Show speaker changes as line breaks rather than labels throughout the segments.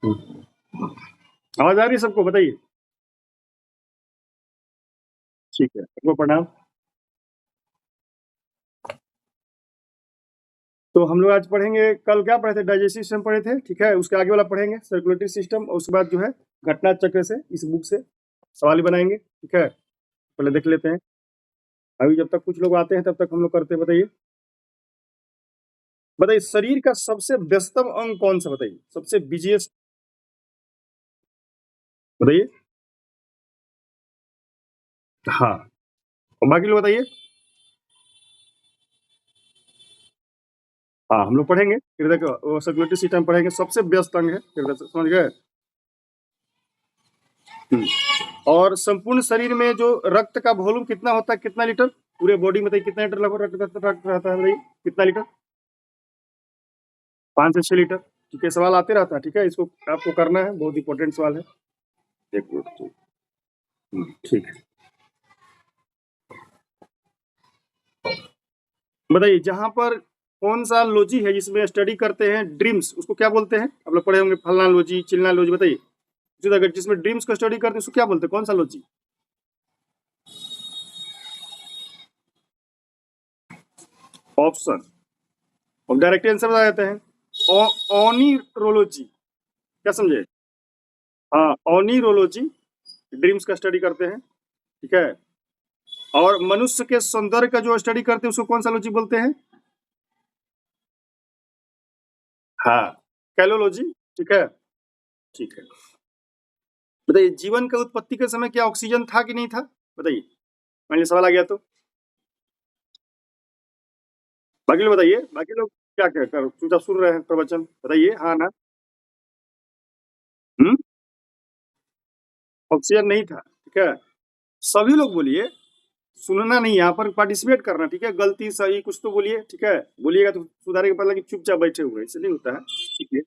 आवाज आ रही है सबको? बताइए। ठीक है, सबको प्रणाम। तो हम लोग आज पढ़ेंगे, कल क्या पढ़े थे? डाइजेस्टिव सिस्टम पढ़े थे, ठीक है। उसके आगे वाला पढ़ेंगे सर्कुलेटरी सिस्टम, और उसके बाद जो है घटना चक्र से, इस बुक से सवाल बनाएंगे, ठीक है। पहले देख लेते हैं। अभी जब तक कुछ लोग आते हैं तब तक हम लोग करते हैं। बताइए, बताइए शरीर का सबसे व्यस्तम अंग कौन सा? बताइए, सबसे बिजिएस्ट। बताइए। हाँ, और बाकी लोग बताइए। हाँ, हम लोग पढ़ेंगे हृदय का सर्कुलेटरी सिस्टम पढ़ेंगे, सबसे व्यस्त अंग है हृदय, समझ गए। और संपूर्ण शरीर में जो रक्त का वॉल्यूम कितना होता है, कितना लीटर पूरे बॉडी में? बताइए कितना लीटर लगभग रक्त रहता है? बताइए कितना लीटर? 5 से 6 लीटर। ठीक है, सवाल आते रहता है, ठीक है, इसको आपको करना है, बहुत इंपॉर्टेंट सवाल है। एक मिनट, ठीक है। बताइए, जहां पर कौन सा लॉजी है जिसमें स्टडी करते हैं ड्रीम्स, उसको क्या बोलते हैं? आप लोग पढ़े होंगे, फलना लॉजी, चिलना लॉजी। बताइए, जिसमें ड्रीम्स को स्टडी करते हैं उसको क्या बोलते हैं? कौन सा लॉजी? ऑप्शन, और डायरेक्ट आंसर बता देते हैं, ओनिरोलॉजी। क्या समझे? हाँ, ओनिरोलॉजी ड्रीम्स का स्टडी करते हैं, ठीक है। और मनुष्य के सौंदर्य का जो स्टडी करते हैं उसको कौन सा लॉजी बोलते हैं? हाँ, कैलोलॉजी, ठीक है। ठीक है, बताइए जीवन का उत्पत्ति के समय क्या ऑक्सीजन था कि नहीं था? बताइए, मान लीजिए सवाल आ गया तो। बाकी लोग बताइए, बाकी लोग क्या क्या कर चुपचाप सुन रहे हैं प्रवचन? बताइए हाँ ना। हम्म, ऑक्सीजन नहीं था, ठीक है। सभी लोग बोलिए, सुनना नहीं, यहाँ पर पार्टिसिपेट करना, ठीक है। गलती सही कुछ तो बोलिए, ठीक है। बोलिएगा तो सुधारेगा, पता कि चुपचाप बैठे हुए हैं, इससे नहीं होता है, ठीक है।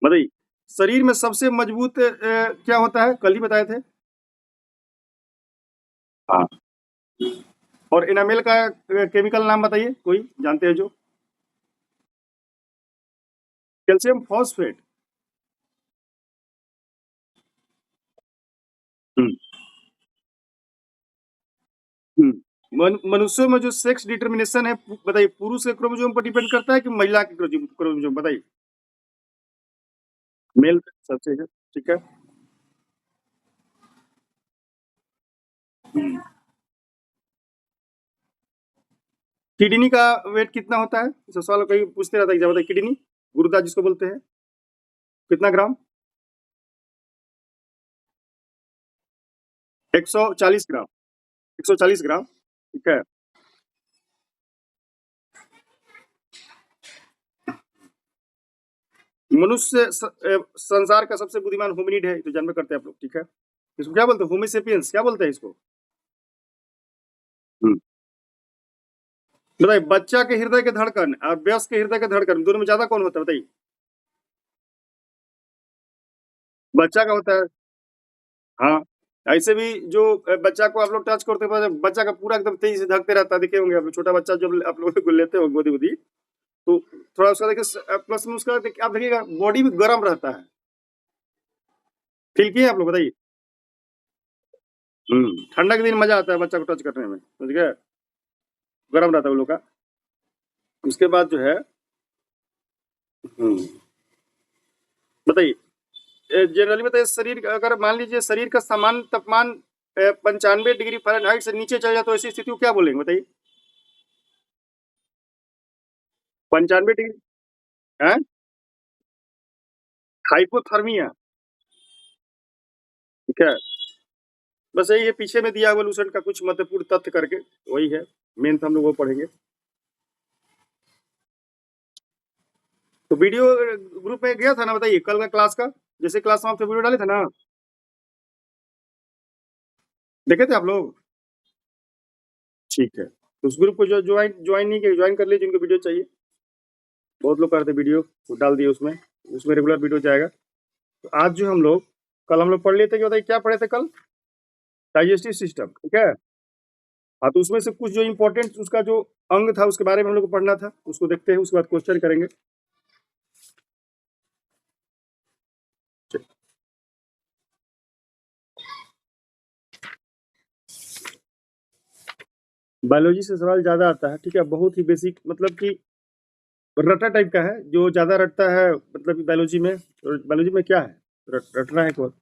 बताइए, शरीर में सबसे मजबूत क्या होता है? कल ही बताए थे। हाँ, और इनामेल का केमिकल नाम बताइए, कोई जानते हैं जो? Calcium phosphate. हम्म, मनुष्यों में जो सेक्स डिटर्मिनेशन है, बताइए, पुरुष के क्रोमोसोम पर डिपेंड करता है कि महिला के क्रोमोसोम? बताइए। मेल सबसे है, ठीक है। किडनी का वेट कितना होता है? इस सवाल कहीं पूछते रहता है एग्जाम। बताइए, किडनी, गुर्दा जिसको बोलते हैं, कितना ग्राम? 140 ग्राम। 140 ग्राम, ठीक है। मनुष्य संसार का सबसे बुद्धिमान होमिनिड है, तो जानवर करते हैं आप लोग, ठीक है। इसको क्या बोलते हैं? होमिसेपियंस, क्या बोलते हैं इसको? बताइए, बच्चा के हृदय के धड़कन और वयस्क के हृदय के धड़कन, दोनों में ज्यादा कौन होता है? बताइए। बच्चा का होता है। हाँ, ऐसे भी जो बच्चा को आप लोग टच करते हैं, बच्चा का पूरा एकदम तेजी से धकते रहता है, देखे होंगे आप लोग। छोटा बच्चा जब आप लोग को लेते हो गोदी वोदी, तो थोड़ा उसका देखिए, प्लस में उसका आप देखिएगा बॉडी भी गर्म रहता है। फील किए आप लोग? बताइए। ठंडा के दिन मजा आता है बच्चा को टच करने में, समझ गए। गर्म रहता है वो लोग का। उसके बाद जो है, हम्म, बताइए, जनरली बताइए, शरीर अगर मान लीजिए शरीर का सामान्य तापमान 95 डिग्री फ़ारेनहाइट से नीचे चल जाए तो ऐसी स्थिति को क्या बोलेंगे? बताइए। 95 डिग्री, है हाइपोथर्मिया, ठीक है। बस यही है, पीछे में दिया एवोल्यूशन का कुछ महत्वपूर्ण तथ्य करके, वही है मेन, तो हम लोग वो पढ़ेंगे। तो वीडियो ग्रुप में गया था ना? बताइए, कल का क्लास का, जैसे क्लास में आपसे वीडियो डाले थे ना, देखे थे आप लोग? ठीक है, तो उस ग्रुप को जो ज्वाइन ज्वाइन नहीं किया, ज्वाइन कर लीजिए, जिनको वीडियो चाहिए। बहुत लोग करते वीडियो, वो डाल दिए उसमें, उसमें रेगुलर वीडियो जाएगा। तो आज जो हम लोग, कल हम लोग पढ़ लेते, क्या बताइए क्या पढ़े थे कल? डाइजेस्टिव सिस्टम, ठीक है। हाँ, तो उसमें से कुछ जो इंपॉर्टेंट उसका जो अंग था उसके बारे में हम लोग को पढ़ना था, उसको देखते हैं, उसके बाद क्वेश्चन करेंगे। बायोलॉजी से सवाल ज्यादा आता है, ठीक है, बहुत ही बेसिक, मतलब कि रटा टाइप का है, जो ज्यादा रटता है, मतलब कि बायोलॉजी में क्या है, रटना है कौन।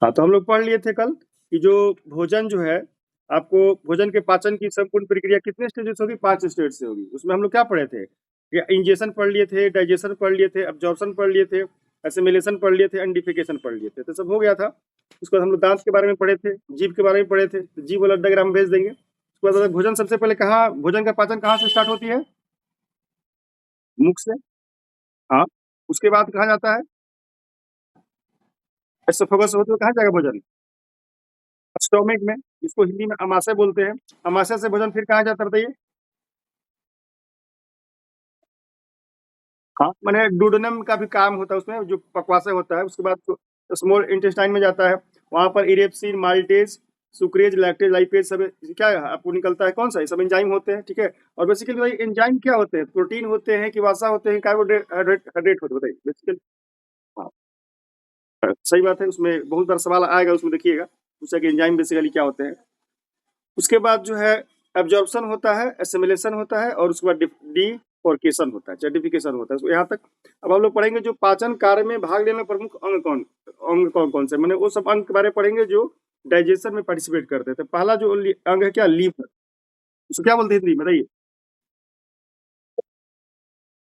हाँ, तो हम लोग पढ़ लिए थे कल कि जो भोजन जो है, आपको भोजन के पाचन की संपूर्ण प्रक्रिया कितने स्टेजेस होगी, 5 स्टेज से होगी। उसमें हम लोग क्या पढ़े थे, इंजेशन पढ़ लिए थे, डाइजेशन पढ़ लिए थे, एब्जॉर्प्शन पढ़ लिए थे, एसिमिलेशन पढ़ लिए थे, एंडिफिकेशन पढ़ लिए थे, तो सब हो गया था। उसके बाद हम लोग दांत के बारे में पढ़े थे, जीभ के बारे में पढ़े थे, तो जीभ वाला डायग्राम भेज देंगे। उसके बाद भोजन सबसे पहले कहाँ, भोजन का पाचन कहाँ से स्टार्ट होती है, मुख से। हाँ, उसके बाद कहाँ जाता है, एसोफेगस होते हुए कहाँ जाएगा भोजन, स्टोमिक में। इसको हिंदी में अमाशय बोलते हैं। अमाशय से भोजन फिर कहाँ जाता है बताइए। हाँ, मैंने डुोडेनम का भी काम होता है उसमें, जो पकवासय होता है, उसके बाद स्मॉल इंटेस्टाइन में जाता है। वहां पर erepsin, maltase, sucrase, lactase, lipase सब क्या है आपको निकलता है, कौन सा, ये सब एंजाइम होते हैं, ठीक है। और बेसिकली भाई एंजाइम क्या होते हैं, प्रोटीन होते हैं कि वसा होते हैं, कार्बोहाइड्रेट हाइड्रेट होते हैं, बताइए बेसिकली। हाँ, सही बात है, उसमें बहुत बार सवाल आएगा, उसमें देखिएगा पूछा कि एंजाइम बेसिकली क्या होते हैं। उसके बाद जो है एब्जॉर्प्शन होता है, एसिमिलेशन होता है, और उसके बाद डिफोर्केशन होता है, सर्टिफिकेशन होता है। तो यहाँ तक अब हम लोग पढ़ेंगे जो पाचन कार्य में भाग लेने प्रमुख अंग कौन कौन से, मैंने वो सब अंग के बारे में पढ़ेंगे जो डाइजेशन में पार्टिसिपेट करते थे। पहला जो अंग है क्या, लीवर। उसको क्या बोलते हैं हिंदी में बताइए,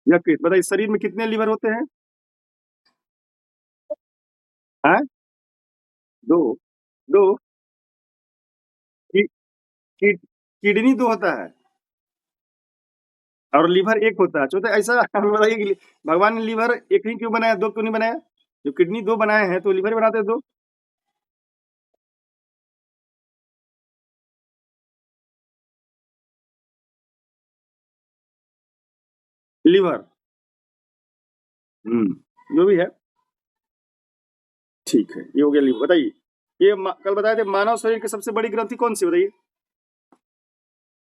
यकृत। बताइए शरीर में कितने लीवर होते हैं, हैं, दो। दो, कि, कि, किडनी दो होता है और लीवर एक होता है, चौथा ऐसा हमें बताइए कि भगवान ने लीवर एक ही क्यों बनाया, दो क्यों नहीं बनाया। जो किडनी दो बनाए हैं तो लीवर बनाते हैं दो। लीवर, जो भी है, ठीक है, ये हो गया लीवर। बताइए, ये कल बताए थे मानव शरीर की सबसे बड़ी ग्रंथि कौन सी, बताइए।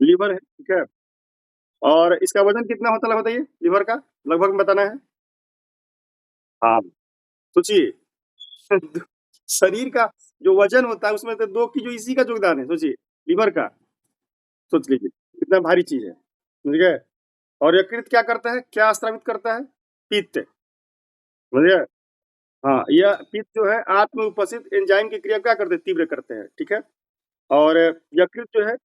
लीवर है, ठीक है। और इसका वजन कितना होता है बताइए, लीवर का लगभग बताना है। हाँ, सोचिए शरीर का जो वजन होता है उसमें तो दो की जो इसी का योगदान है, सोचिए, लीवर का। सोच लीजिए कितना भारी चीज है, समझ गए। और यकृत क्या करता है, क्या स्रावित करता है, पित्त, समझ गए। हाँ, यह पित्त जो है आत्म उपस्थित एंजाइम की क्रिया क्या करते हैं, तीव्र करते हैं, ठीक है। और यकृत जो है,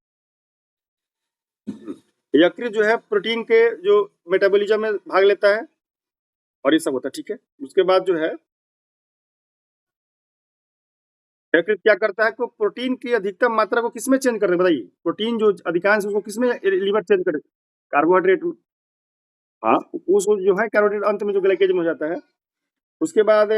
यकृत जो है प्रोटीन के जो मेटाबॉलिज्म में भाग लेता है, और ये सब होता है, ठीक है। उसके बाद जो है यकृत क्या करता है, को प्रोटीन की अधिकतम मात्रा को किसमें चेंज करते हैं बताइए, प्रोटीन जो अधिकांश उसको किसमें लीवर चेंज करे, कार्बोहाइड्रेट में। हाँ, उसको जो है कार्बोहाइड्रेट अंत में जो ग्लाइकेज में हो जाता है। उसके बाद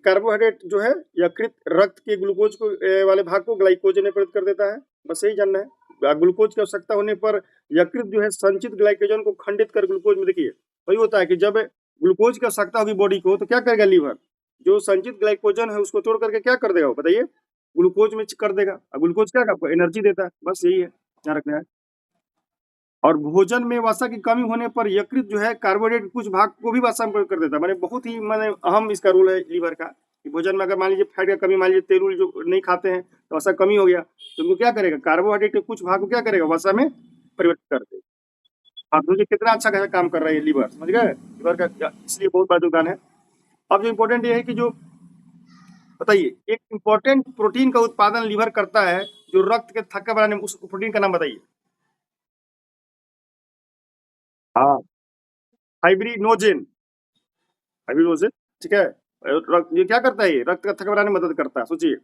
कार्बोहाइड्रेट जो है यकृत रक्त के ग्लूकोज को वाले भाग को ग्लाइकोजन में परिवर्तित कर देता है, बस यही जानना है। ग्लूकोज की आवश्यकता होने पर यकृत जो है संचित ग्लाइकोजन को खंडित कर ग्लूकोज में, देखिए वही होता है कि जब ग्लूकोज की आवश्यकता होगी बॉडी को तो क्या करेगा लीवर, जो संचित ग्लाइकोजन है उसको तोड़ करके क्या कर देगा वो बताइए, ग्लूकोज में कर देगा। और ग्लूकोज क्या आपको एनर्जी देता है, बस यही है, ध्यान रखना है। और भोजन में वसा की कमी होने पर यकृत जो है कार्बोहाइड्रेट के कुछ भाग को भी वसा में परिवर्तित कर देता है। माने बहुत ही माने अहम इसका रोल है लीवर का, कि भोजन में अगर मान लीजिए फैट का कमी, मान लीजिए तेल जो नहीं खाते हैं तो वसा कमी हो गया, तो उनको क्या करेगा, कार्बोहाइड्रेट के कुछ भाग को क्या करेगा, वसा में परिवर्तित कर देगा। हाँ, तो कितना अच्छा कैसा काम कर रहा है ये लीवर, समझ गए, लीवर का इसलिए बहुत बड़ा योगदान है। अब जो इम्पोर्टेंट ये है कि जो बताइए एक इम्पोर्टेंट प्रोटीन का उत्पादन लीवर करता है, जो रक्त के थक्का बनाने में, उस प्रोटीन का नाम बताइए। हाँ, फाइब्रिनोजेन, फाइब्रिनोजेन, ठीक है। ये क्या करता है, ये रक्त का थक्का बनाने में मदद करता है, सोचिए।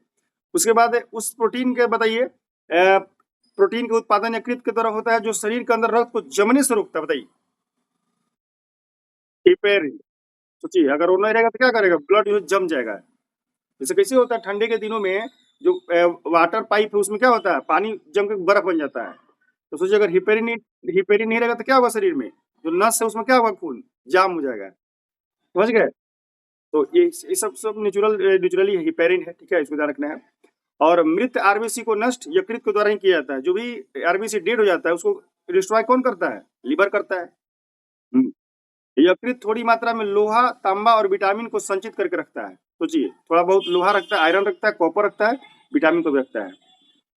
उसके बाद उस प्रोटीन के बताइए, प्रोटीन के उत्पादन यकृत के द्वारा होता है, जो शरीर के अंदर रक्त को जमने से रोकता है, बताइए। हिपेरिन, सोचिए अगर वो नहीं रहेगा तो क्या करेगा, ब्लड जो जम जाएगा। जैसे कैसे होता है ठंडे के दिनों में, जो वाटर पाइप है उसमें क्या होता है, पानी जम के बर्फ बन जाता है। तो सोचिए अगर हिपेरिन नहीं रहेगा तो क्या होगा, शरीर में जो नस है उसमें क्या होगा, खून जाम हो जाएगा, समझ गए। तो ये सब नेचुरली हिपेरिन है, ठीक है, इसको ध्यान रखना है। और मृत आरबीसी को नष्ट यकृत के द्वारा ही किया जाता है, जो भी आरबीसी डेड हो जाता है उसको रिस्ट्रॉय कौन करता है, लीवर करता है। यकृत थोड़ी मात्रा में लोहा, तांबा और विटामिन को संचित करके रखता है। सोचिए, थोड़ा बहुत लोहा रखता है, आयरन रखता है, कॉपर रखता है, विटामिन को भी रखता है।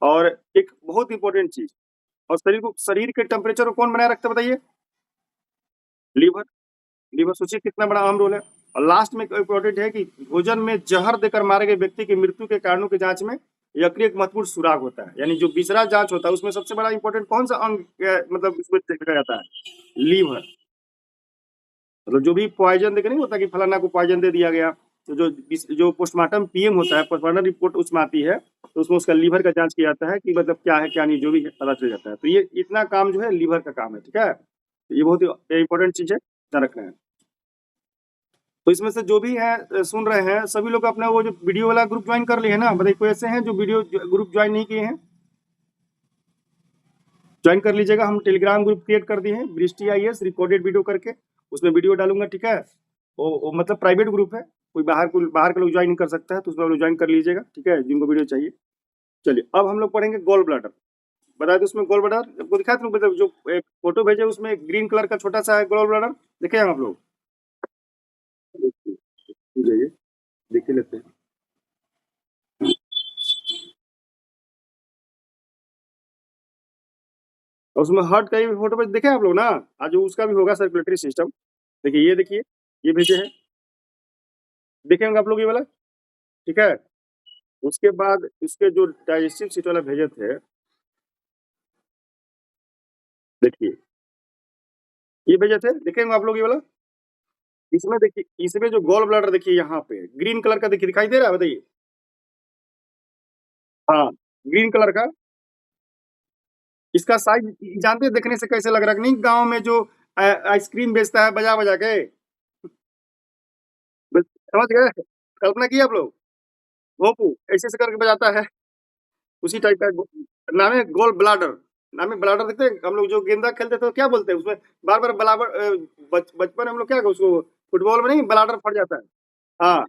और एक बहुत इंपॉर्टेंट चीज, और शरीर के टेम्परेचर को कौन बनाए रखता है बताइए? लीवर। लीवर, सोचिए कितना बड़ा अहम रोल है। और लास्ट में इम्पोर्टेंट है कि भोजन में जहर देकर मारे गए व्यक्ति की मृत्यु के कारणों की जांच में यकृत एक महत्वपूर्ण सुराग होता है। यानी जो विसरा जांच होता है उसमें सबसे बड़ा इंपॉर्टेंट कौन सा अंग मतलब इसमें देखा जाता है? लीवर। मतलब जो भी पॉइजन देकर नहीं होता कि फलाना को पॉइजन दे दिया गया, तो जो पोस्टमार्टम पीएम होता है, पोस्टमार्टम रिपोर्ट उसमें आती है, तो उसमें उसका लीवर का जांच किया जाता है कि मतलब क्या है क्या नहीं, जो भी है पता चल जाता है। तो ये इतना काम जो है लीवर का काम है, ठीक है। तो ये बहुत ही इंपॉर्टेंट चीज है, ध्यान रखना है। तो इसमें से जो भी है सुन रहे हैं सभी लोग अपना वो जो वीडियो वाला ग्रुप ज्वाइन कर लिए है ना? बताइए, कोई ऐसे हैं जो वीडियो ग्रुप ज्वाइन नहीं किए हैं? ज्वाइन कर लीजिएगा। हम टेलीग्राम ग्रुप क्रिएट कर दिए हैं, बृष्टि आईएएस रिकॉर्डेड वीडियो करके, उसमें वीडियो डालूंगा, ठीक है। वो मतलब प्राइवेट ग्रुप है, कोई बाहर के लोग ज्वाइन नहीं कर सकता है, तो उसमें लोग ज्वाइन कर लीजिएगा, ठीक है, जिनको वीडियो चाहिए। चलिए, अब हम लोग पढ़ेंगे गॉल ब्लैडर। बताए तो उसमें गॉल ब्लैडर आपको दिखाया था, मतलब जो एक फोटो भेजे उसमें ग्रीन कलर का छोटा सा है गॉल ब्लैडर, देखे हैं आप लोग? देखिए, देख ही लेते हैं। और उसमें हार्ट का भी फोटो भेज देखे आप लोग ना? आज उसका भी होगा सर्कुलेटरी सिस्टम। देखिए, ये देखिए, ये भेजे हैं, देखे होंगे आप लोग ये वाला, ठीक है। उसके बाद इसके जो डाइजेस्टिव सीट वाला भेजे थे, देखिए ये भेजे थे, देखे होंगे आप लोग ये वाला। इसमें देखिए, इसमें जो गॉल ब्लैडर देखिए यहाँ पे ग्रीन कलर का देखिए, दिखाई दे रहा है? बताइए। हाँ, ग्रीन कलर का। इसका साइज जानते हैं देखने से कैसे लग रहा है? नहीं, गांव में जो आइसक्रीम बेचता है बजा बजा के, समझ गए? कल्पना की आप लोग? भोपू ऐसे ऐसे करके बजाता है, उसी टाइप का नाम है गोल ब्लाडर। नाम है ब्लाडर। देखते हैं हम लोग जो गेंदा खेलते थे तो क्या बोलते हैं उसमें? बार बार बलाबर बचपन में हम लोग क्या उसको, फुटबॉल में नहीं ब्लाडर फट जाता है। हाँ,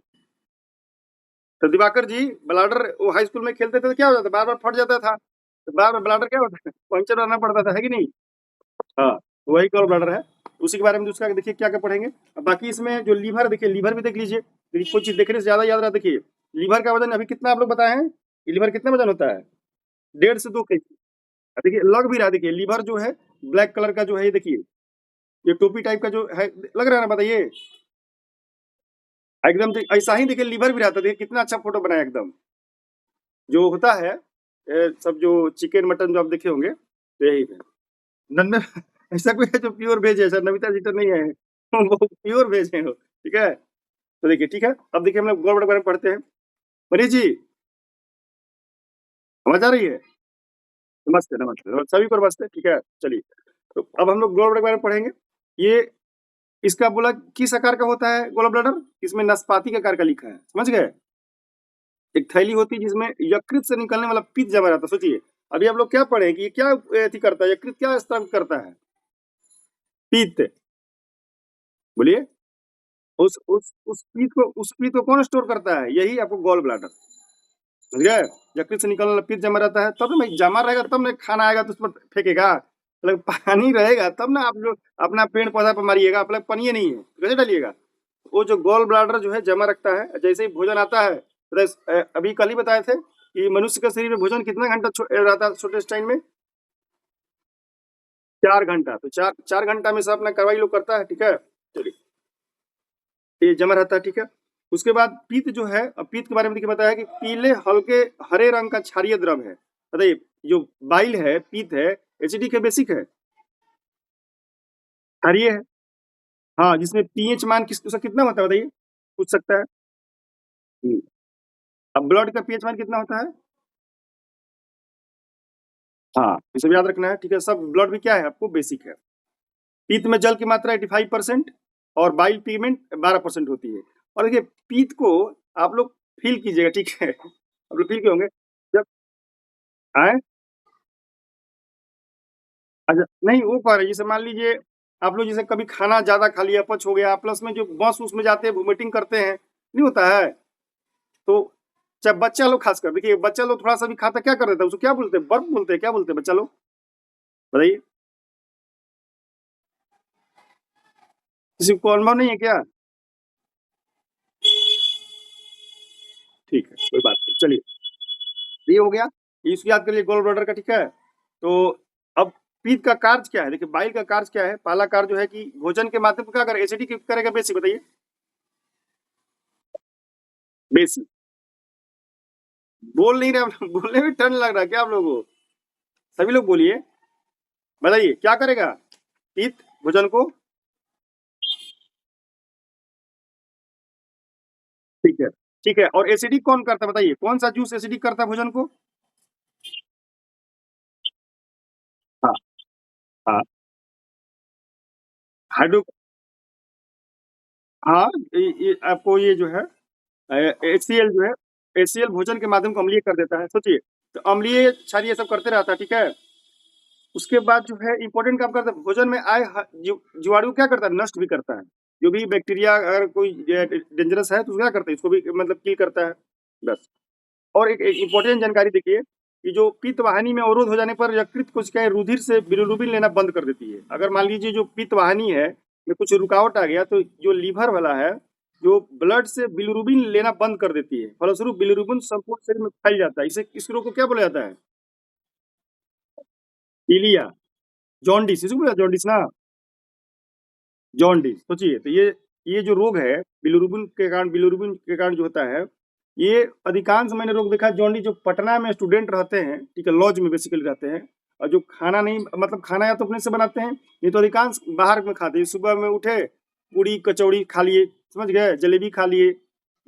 तो दिवाकर जी ब्लाडर वो हाई स्कूल में खेलते थे तो क्या हो जाता, बार बार फट जाता था, तो बार बार ब्लाडर क्या होता है, पंचर करना पड़ता था, है कि नहीं? हाँ, तो वही गॉल ब्लाडर है। उसी के बारे में दूसरा देखिए क्या क्या पढ़ेंगे। अब बाकी इसमें जो लीवर, देखिए लीवर भी देख लीजिए, देखिए कुछ चीज देखने से ज्यादा याद रहा। देखिए लीवर का वजन अभी कितना आप लोग बताए हैं? लीवर कितना वजन होता है? 1.5 से 2 kg। देखिए लग भी रहा है, देखिए लीवर जो है ब्लैक कलर का जो है, ये देखिए, ये टोपी टाइप का जो है, लग रहा है ना? बताइए। एकदम ऐसा ही देखिए लीवर भी रहता है, देखिए कितना अच्छा फोटो बनाया एकदम। जो होता है सब जो चिकन मटन जो आप देखे होंगे, तो यही है। नन्हे ऐसा कोई है जो प्योर वेज है सर? नमिता जी तो नहीं है वो प्योर वेज है वो, ठीक है। तो देखिए, ठीक है, अब देखिए हम लोग गॉल ब्लैडर के बारे में पढ़ते हैं। मनीष जी, आवाज आ रही है? नमस्ते नमस्ते, सभी को नमस्ते, ठीक है। चलिए, तो अब हम लोग गॉल ब्लैडर के बारे में पढ़ेंगे। ये इसका बोला किस आकार का होता है गॉल ब्लैडर? इसमें नाशपाती के आकार का लिखा है, समझ गए? एक थैली होती है जिसमें यकृत से निकलने वाला पित्त जमा रहता है। सोचिए, अभी हम लोग क्या पढ़े कि ये क्या अथी करता है, यकृत क्या स्त्रावित करता है? पित्त। बोलिए। उस पित्त को कौन स्टोर करता है? यही आपको गॉल ब्लैडर, समझ गए? यकृत से निकलने वाला पित्त जमा रहता है, तब ना जमा रहेगा, तब ना खाना आएगा तो उस पर फेंकेगा। मतलब पानी रहेगा तब ना आप जो अपना पेड़ पौधा पर मारिएगा, मतलब पानी नहीं है तो कैसे डालिएगा? वो जो गॉल ब्लैडर जो है जमा रखता है, जैसे ही भोजन आता है, अभी कल ही बताए थे कि मनुष्य के शरीर में भोजन कितना घंटा रहता है छोटे टाइम में? 4 घंटा। तो चार चार घंटा में से अपना कार्रवाई लोग करता है, ठीक है। चलिए, ये जमा रहता है, ठीक है। उसके बाद पीत जो है, अब पीत के बारे में देखिए बताया कि पीले हल्के हरे रंग का क्षारीय द्रव है। बताइए, जो बाइल है, पीत है, एसिडिक है, बेसिक है? क्षारीय है। हाँ, जिसमें पीएच मान उसका कितना होता है बताइए? पूछ सकता है। हम्म। अब ब्लड का पीएच मान कितना होता है? हाँ, ये सब याद रखना है, ठीक है। सब ब्लड भी क्या है आपको? बेसिक है। पीत में जल की मात्रा 85% और बाइल पिगमेंट 12% होती है। और देखिए पीत को आप लोग फील कीजिएगा, ठीक है, आप लोग फील किए होंगे जब आए। अच्छा, नहीं वो कह रहे जैसे मान लीजिए आप लोग जैसे कभी खाना ज्यादा खा लिया, अपच हो गया, प्लस में जो बस उसमें जाते हैं वोमिटिंग करते हैं, नहीं होता है? तो जब बच्चा लोग, खासकर देखिए बच्चा लोग थोड़ा सा भी खाता क्या कर देता है, उसको क्या बोलते हैं? बर्फ बोलते हैं, क्या बोलते हैं बच्चा लोग? बताइए। किसी को अनुभव नहीं है क्या? ठीक है, कोई बात नहीं, चलिए। ये हो गया, इसको याद कर लिए गॉल ब्लैडर का, ठीक है। तो अब पित्त का कार्य क्या है? देखिए, बाइल का कार्य क्या है? पहला कार्य जो है कि भोजन के माध्यम से क्या करेगा? एसिडिटी करेगा, बेसिक बताइए। बेसिक बोल नहीं रहे आप, बोलने में टर्न लग रहा है क्या आप लोगों को? सभी लोग बोलिए, बताइए क्या करेगा पित्त भोजन को? ठीक है, ठीक है। और एसिडिक कौन करता है बताइए? कौन सा जूस एसिडिक करता है भोजन को? हाँ, हाँ, हाइड्रो, हाँ, आपको ये जो है HCl जो है, HCl भोजन के माध्यम को अम्लीय कर देता है, सोचिए। तो अम्लीय क्षारीय ये सब करते रहता है, ठीक है। उसके बाद जो है इंपॉर्टेंट काम करता है, भोजन में आए जीवाणु क्या करता है? नष्ट भी करता है। जो भी बैक्टीरिया अगर कोई डेंजरस है तो क्या करता है? इसको भी मतलब किल करता है, बस। और एक इंपॉर्टेंट जानकारी देखिए कि जो पित्त वाहिनी में अवरोध हो जाने पर यकृत कोशिकाएं रुधिर से बिलिरुबिन लेना बंद कर देती है। अगर मान लीजिए जो पित्त वाहिनी है में कुछ रुकावट आ गया तो जो लीवर वाला है, जो ब्लड से बिलिरुबिन लेना बंद कर देती है, फलस्वरूप बिलिरुबिन संपूर्ण शरीर में फैल जाता है। इसे इस रोग को क्या बोला जाता है? पीलिया, जॉन्डिस, इसको बोला जॉन्डिस ना, जॉन्डिस। सोचिए, तो ये जो रोग है बिलिरुबिन के कारण जो होता है, ये अधिकांश मैंने रोग देखा है जॉन्डिस जो पटना में स्टूडेंट रहते हैं, ठीक है, लॉज में बेसिकली रहते हैं, और जो खाना नहीं, मतलब खाना या तो अपने से बनाते हैं, नहीं तो अधिकांश बाहर में खाते हैं। सुबह में उठे, पूड़ी कचौड़ी खा लिए, समझ गए, जलेबी खा लिए।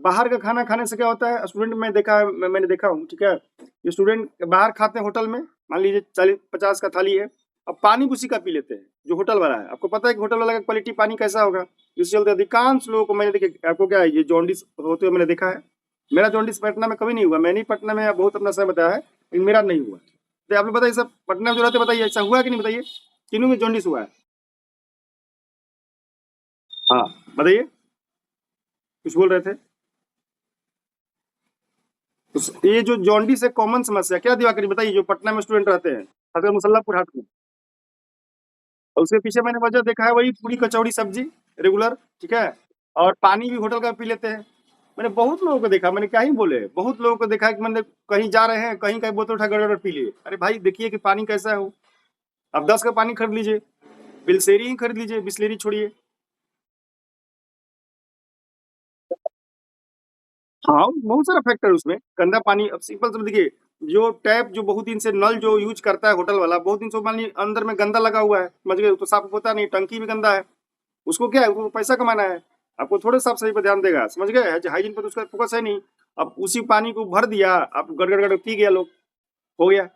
बाहर का खाना खाने से क्या होता है? स्टूडेंट में देखा है, मैंने देखा हूँ, ठीक है। ये स्टूडेंट बाहर खाते हैं होटल में, मान लीजिए 40-50 का थाली है, अब पानी उसी का पी लेते हैं जो होटल वाला है। आपको पता है कि होटल वाला का क्वालिटी पानी कैसा होगा? इस चलते अधिकांश लोगों को मैंने देखे, आपको क्या है, ये जॉन्डिस होते हुए मैंने देखा है। मेरा जॉन्डिस पटना में कभी नहीं हुआ, मैंने ही पटना में बहुत अपना समय बताया है, लेकिन मेरा नहीं हुआ। तो आप लोग बताइए, सब पटना में जो रहते हैं, बताइए ऐसा हुआ है कि नहीं, बताइए। तीनों में जॉन्डिस हुआ है? हाँ, बताइए, कुछ बोल रहे थे। ये जो जॉन्डिस है कॉमन समस्या क्या दिवाकर बताइए, जो पटना में स्टूडेंट रहते हैं, खासकर मुसल्लापुर हाट में। और उसके पीछे मैंने वजह देखा है, वही पूरी कचौड़ी सब्जी रेगुलर, ठीक है। और पानी भी होटल का पी लेते हैं। मैंने बहुत लोगों को देखा, मैंने क्या ही बोले, बहुत लोगों को देखा कि मैंने कहीं जा रहे हैं, कहीं का बोतल उठा गड़गड़ पी लिए। अरे भाई देखिए कि पानी कैसा है वो। आप 10 का पानी खरीद लीजिए, बिल्सेरी ही खरीद लीजिए, बिस्लेरी छोड़िए। हाँ, बहुत सारा फैक्टर उसमें, गंदा पानी। अब सिंपल से देखिए, जो टैप जो बहुत दिन से नल जो यूज करता है होटल वाला, बहुत दिन से मान लीजिए अंदर में गंदा लगा हुआ है, समझ गए, तो साफ होता नहीं, टंकी भी गंदा है। उसको क्या है, उसको पैसा कमाना है, आपको थोड़े साफ सफाई पर ध्यान देगा, समझ गए, हाइजीन पर तो उसका फोकस है नहीं। अब उसी पानी को भर दिया, आप गड़गड़ गड़ पी गया लोग, हो गया।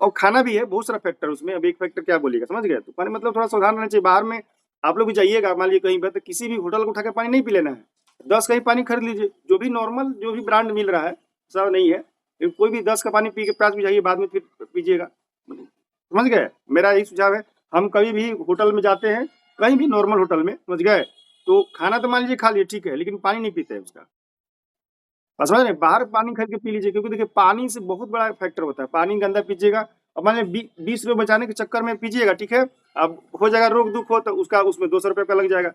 और खाना भी है, बहुत सारा फैक्टर उसमें। अब एक फैक्टर क्या बोलिएगा, समझ गए, तो पानी मतलब थोड़ा सावधान रहना चाहिए। बाहर में आप लोग भी जाइएगा, मान लीजिए कहीं पर, तो किसी भी होटल को उठा के पानी नहीं पी लेना है। 10 का ही पानी खरीद लीजिए, जो भी नॉर्मल जो भी ब्रांड मिल रहा है, सब नहीं है, लेकिन कोई भी 10 का पानी पी के प्यास बुझाइए, बाद में फिर पीजिएगा, समझ गए। मेरा यही सुझाव है। हम कभी भी होटल में जाते हैं, कहीं भी नॉर्मल होटल में, समझ गए, तो खाना तो मान लीजिए खा लिए, ठीक है, लेकिन पानी नहीं पीते हैं उसका, बस समझ रहे हैं? बाहर पानी खरीद के पी लीजिए, क्योंकि देखिए पानी से बहुत बड़ा फैक्टर होता है। पानी गंदा पीजिएगा, अब मान लीजिए 20 रुपये बचाने के चक्कर में पीजिएगा, ठीक है, अब हो जाएगा रोग दुख हो तो उसका उसमें 200 रुपये का लग जाएगा।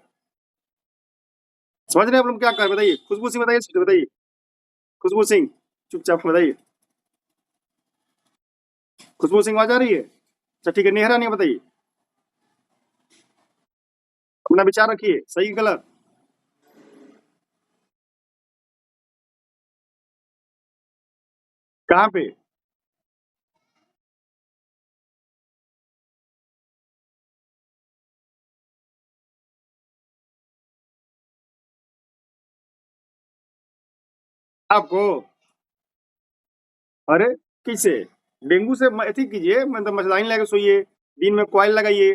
समझ रहे हैं आप लोग क्या कर, बताइए। खुशबू सिंह बताइए, बताइए, खुशबू सिंह, चुपचाप बताइए। खुशबू सिंह आवाज आ रही है? अच्छा ठीक है, नेहरा नहीं, बताइए, अपना विचार रखिए, सही गलत। कहाँ पे? आपको? अरे किसे? डेंगू से अथी कीजिए, मतलब मच्छरदानी लगा सोइए, दिन में कॉइल लगाइए,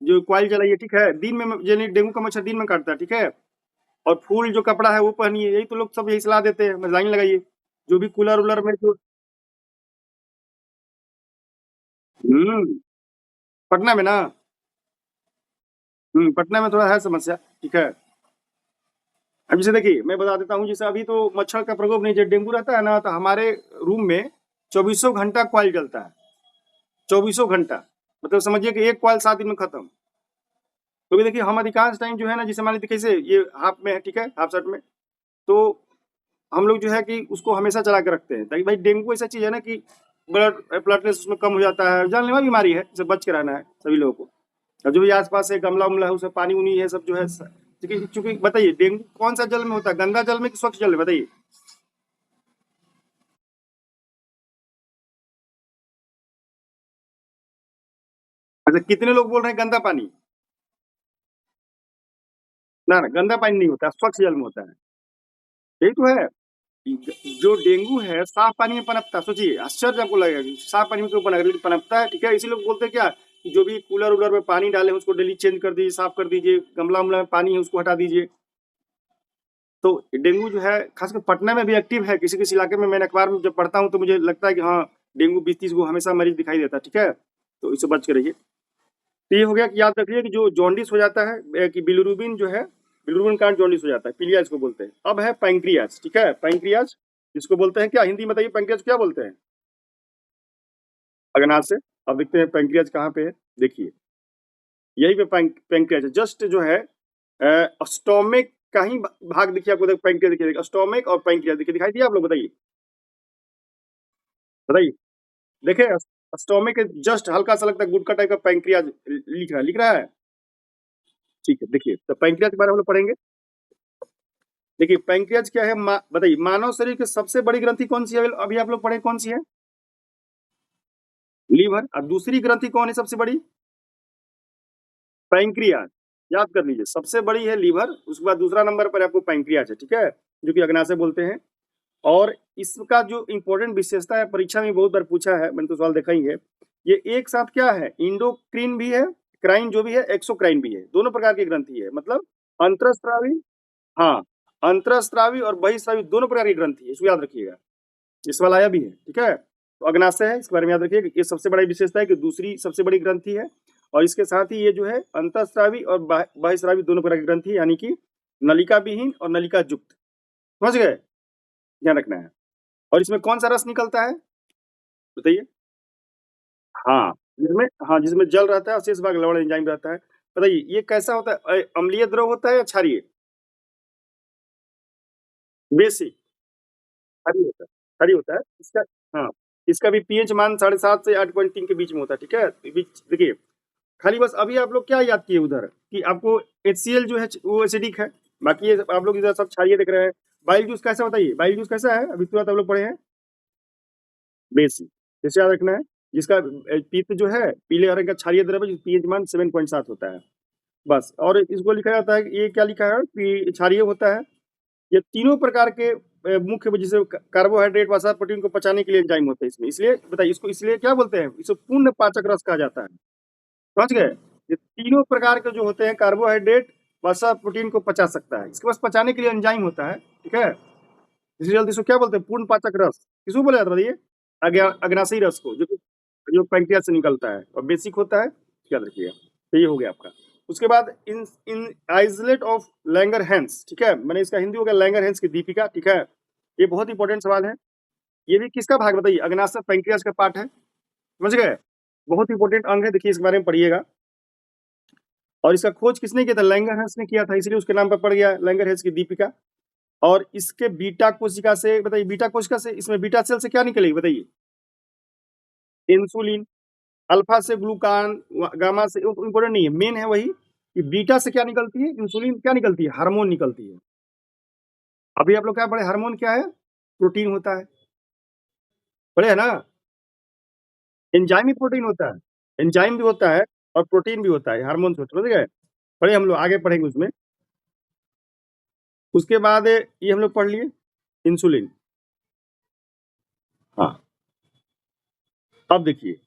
जो कॉइल जलाइए, ठीक है, दिन में यानी डेंगू का मच्छर दिन में काटता है, ठीक है। और फूल जो कपड़ा है वो पहनिए, यही तो लोग सब यही सलाह देते हैं, मच्छरदानी लगाइए। जो भी कूलर उलर में जो, हम्म, पटना में ना, पटना में थोड़ा है समस्या, ठीक है। अब जैसे देखिए मैं बता देता हूँ, जैसे अभी तो मच्छर का प्रकोप नहीं, जब डेंगू रहता है ना, तो हमारे रूम में 24 घंटा कॉइल जलता है, 24 घंटा। मतलब समझिए कि एक कॉइल 7 दिन में खत्म। क्योंकि देखिए हम अधिकांश टाइम जो है ना, जैसे मान लीजिए कैसे ये हाफ में है, ठीक है, हाफ शर्ट में, तो हम लोग जो है कि उसको हमेशा चला के रखते हैं, ताकि भाई डेंगू ऐसा चीज है ना कि ब्लडनेस उसमें कम हो जाता है, जानलेवा बीमारी है, इससे बच के रहना है सभी लोगों को। और जो भी आसपास है गमला उमला है उसमें पानी उनी है सब जो है, चूंकि बताइए डेंगू कौन सा जल में होता है, गंदा जल में कि स्वच्छ जल में, बताइए। अच्छा, कितने लोग बोल रहे हैं गंदा पानी? ना ना, गंदा पानी नहीं होता, स्वच्छ जल में होता है। यही तो है। जो डेंगू है साफ पानी में पनपता है, सोचिए आश्चर्य आपको लगेगा कि साफ पानी में क्यों पनप, लेकिन पनपता है, ठीक है। इसी लोग बोलते हैं क्या कि जो भी कूलर उलर में पानी डाले उसको डेली चेंज कर दीजिए, साफ कर दीजिए, गमला उमला में पानी है उसको हटा दीजिए। तो डेंगू जो है खासकर पटना में भी एक्टिव है, किसी किसी इलाके में। मैंने अखबार में जब पढ़ता हूँ तो मुझे लगता है कि हाँ, डेंगू 20-30 को हमेशा मरीज दिखाई देता है, ठीक है। तो इससे बच के रहिए। तो ये हो गया कि याद रखिए कि जो जॉन्डिस हो जाता है कि बिलिरुबिन जो है, बिलिरुबिन कारण जॉन्डिस हो जाता है, पीलिया इसको बोलते हैं। अब है पैंक्रियाज, ठीक है, पैंक्रियाज जिसको बोलते हैं क्या, हिंदी में बताइए पैंक्रियाज क्या बोलते हैं? अग्नाशय से। अब देखते हैं पैंक्रियाज कहाँ पे है, देखिए यही पे पैंक्रियाज है, जस्ट जो है स्टोमिक का ही भाग देखिए आपको, पैंक्रियाज देखिए, स्टोमिक और पैंक्रियाज देखिए, दिखाई दिया आप लोग, बताइए बताइए। देखे स्टोमिक जस्ट हल्का सा लगता है गुटका टाइप का, पैंक्रियाज लिख रहा है। ठीक है, देखिए तो पैंक्रियाज के बारे में हम लोग पढ़ेंगे। देखिए पैंक्रियाज क्या है, बताइए मानव शरीर की सबसे बड़ी ग्रंथि कौन सी है, अभी आप लोग पढ़े कौन सी है? लीवर। और दूसरी ग्रंथि कौन है सबसे बड़ी? पैंक्रियाज। याद कर लीजिए, सबसे बड़ी है लीवर, उसके बाद दूसरा नंबर पर आपको पैंक्रियाज है, ठीक है, जो कि अग्नाशय बोलते हैं। और इसका जो इंपॉर्टेंट विशेषता है, परीक्षा में बहुत बार पूछा है, मैंने तो सवाल देखा ही है, ये एक साथ क्या है, इंडोक्रीन भी है, क्राइन जो भी है, एक्सोक्राइन भी है, दोनों प्रकार की ग्रंथि है, मतलब अंतरस्रावी। हाँ, अंतरस्रावी और बहिस्रावी दोनों प्रकार की ग्रंथि है, इसको याद रखिएगा, इस वाला आया भी है, ठीक है। तो अग्नाशय है, इसके बारे में याद रखिए, ये सबसे बड़ी विशेषता है कि दूसरी सबसे बड़ी ग्रंथि है। और इसके साथ ही ये जो है अंतःस्रावी और बहिस्रावी दोनों प्रकार की ग्रंथि है, यानी कि नलिका विहीन और नलिका युक्त, समझ गए, ध्यान रखना है। और इसमें कौन सा रस निकलता है, बताइए? हाँ, जिसमें, हाँ जिसमें जल रहता है और शेष भाग लवण एंजाइम रहता है। बताइए ये कैसा होता है, अम्लीय द्रव होता है या क्षारीय? बेसिक क्षारीय होता है, क्षारीय होता है इसका। हाँ, इसका भी पीएच मान 7.5 से 8.3 के बीच में होता है, ठीक है। देखिए खाली बस अभी आप लोग क्या याद किए उधर कि आपको HCl जो है वो एसिडिक है, बाकी ये आप लोग इधर सब क्षारीय देख रहे हैं। बाइल जूस कैसा, बताइए बाइल जूस कैसा है, अभी तुरंत आप लोग पढ़े हैं, बेसिक। जैसे याद रखना है, जिसका पित्त जो है पीले रंग का क्षारीय द्रव्य, जिस पीएच मान 7.7 होता है, बस। और इसको लिखा जाता है, ये क्या लिखा है कि क्षारीय होता है। ये तीनों प्रकार के मुख्य जिसे कार्बोहाइड्रेट वसा प्रोटीन को पचाने के लिए एंजाइम होते हैं इसमें, इसलिए बताइए इसको इसलिए क्या बोलते हैं, इसको पूर्ण पाचक रस कहा जाता है, समझ गए। ये तीनों प्रकार के जो होते हैं कार्बोहाइड्रेट वसा प्रोटीन को पचा सकता है, इसके पास पचाने के लिए एंजाइम होता है, ठीक है। इसी जल्दी इसको क्या बोलते हैं, पूर्ण पाचक रस, किसको बोला जाता है बताइए? अग्नाशयी रस को, जो पैंक्रियाज से निकलता है और बेसिक होता है, याद रखिएगा। तो ये हो गया आपका। उसके बाद इन इन आइसोलेट ऑफ लैंगर हैंस, ठीक है, मैंने इसका हिंदी हो गया लैंगर हैंस की दीपिका, ठीक है। ये बहुत इंपॉर्टेंट सवाल है। ये भी किसका भाग बताइए, अग्नाशय पैंक्रियाज का पार्ट है, समझ गए। बहुत इंपॉर्टेंट अंग है, देखिए इस बारे में पढ़िएगा। और इसका खोज किसने किया था, लैंगर हैंस ने किया था, इसलिए उसके नाम पर पड़ गया लैंगर हैंस की दीपिका। और इसके बीटा कोशिका से, बताइए बीटा कोशिका से, इसमें बीटा सेल से क्या निकलेगी बताइए? इंसुलिन। अल्फा से ग्लूकान, गामा से इंपॉर्टेंट नहीं है, मेन है वही कि बीटा से क्या निकलती है, इंसुलिन क्या निकलती है, हार्मोन निकलती है। अभी आप लोग क्या पढ़े, हार्मोन क्या है, प्रोटीन होता है, पढ़े है ना। एंजाइम ही प्रोटीन होता है, एंजाइम भी होता है और प्रोटीन भी होता है, हार्मोन से, समझ गए। पढ़े हम लोग, आगे पढ़ेंगे उसमें। उसके बाद ये हम लोग पढ़ लिए इंसुलिन। हाँ, अब देखिए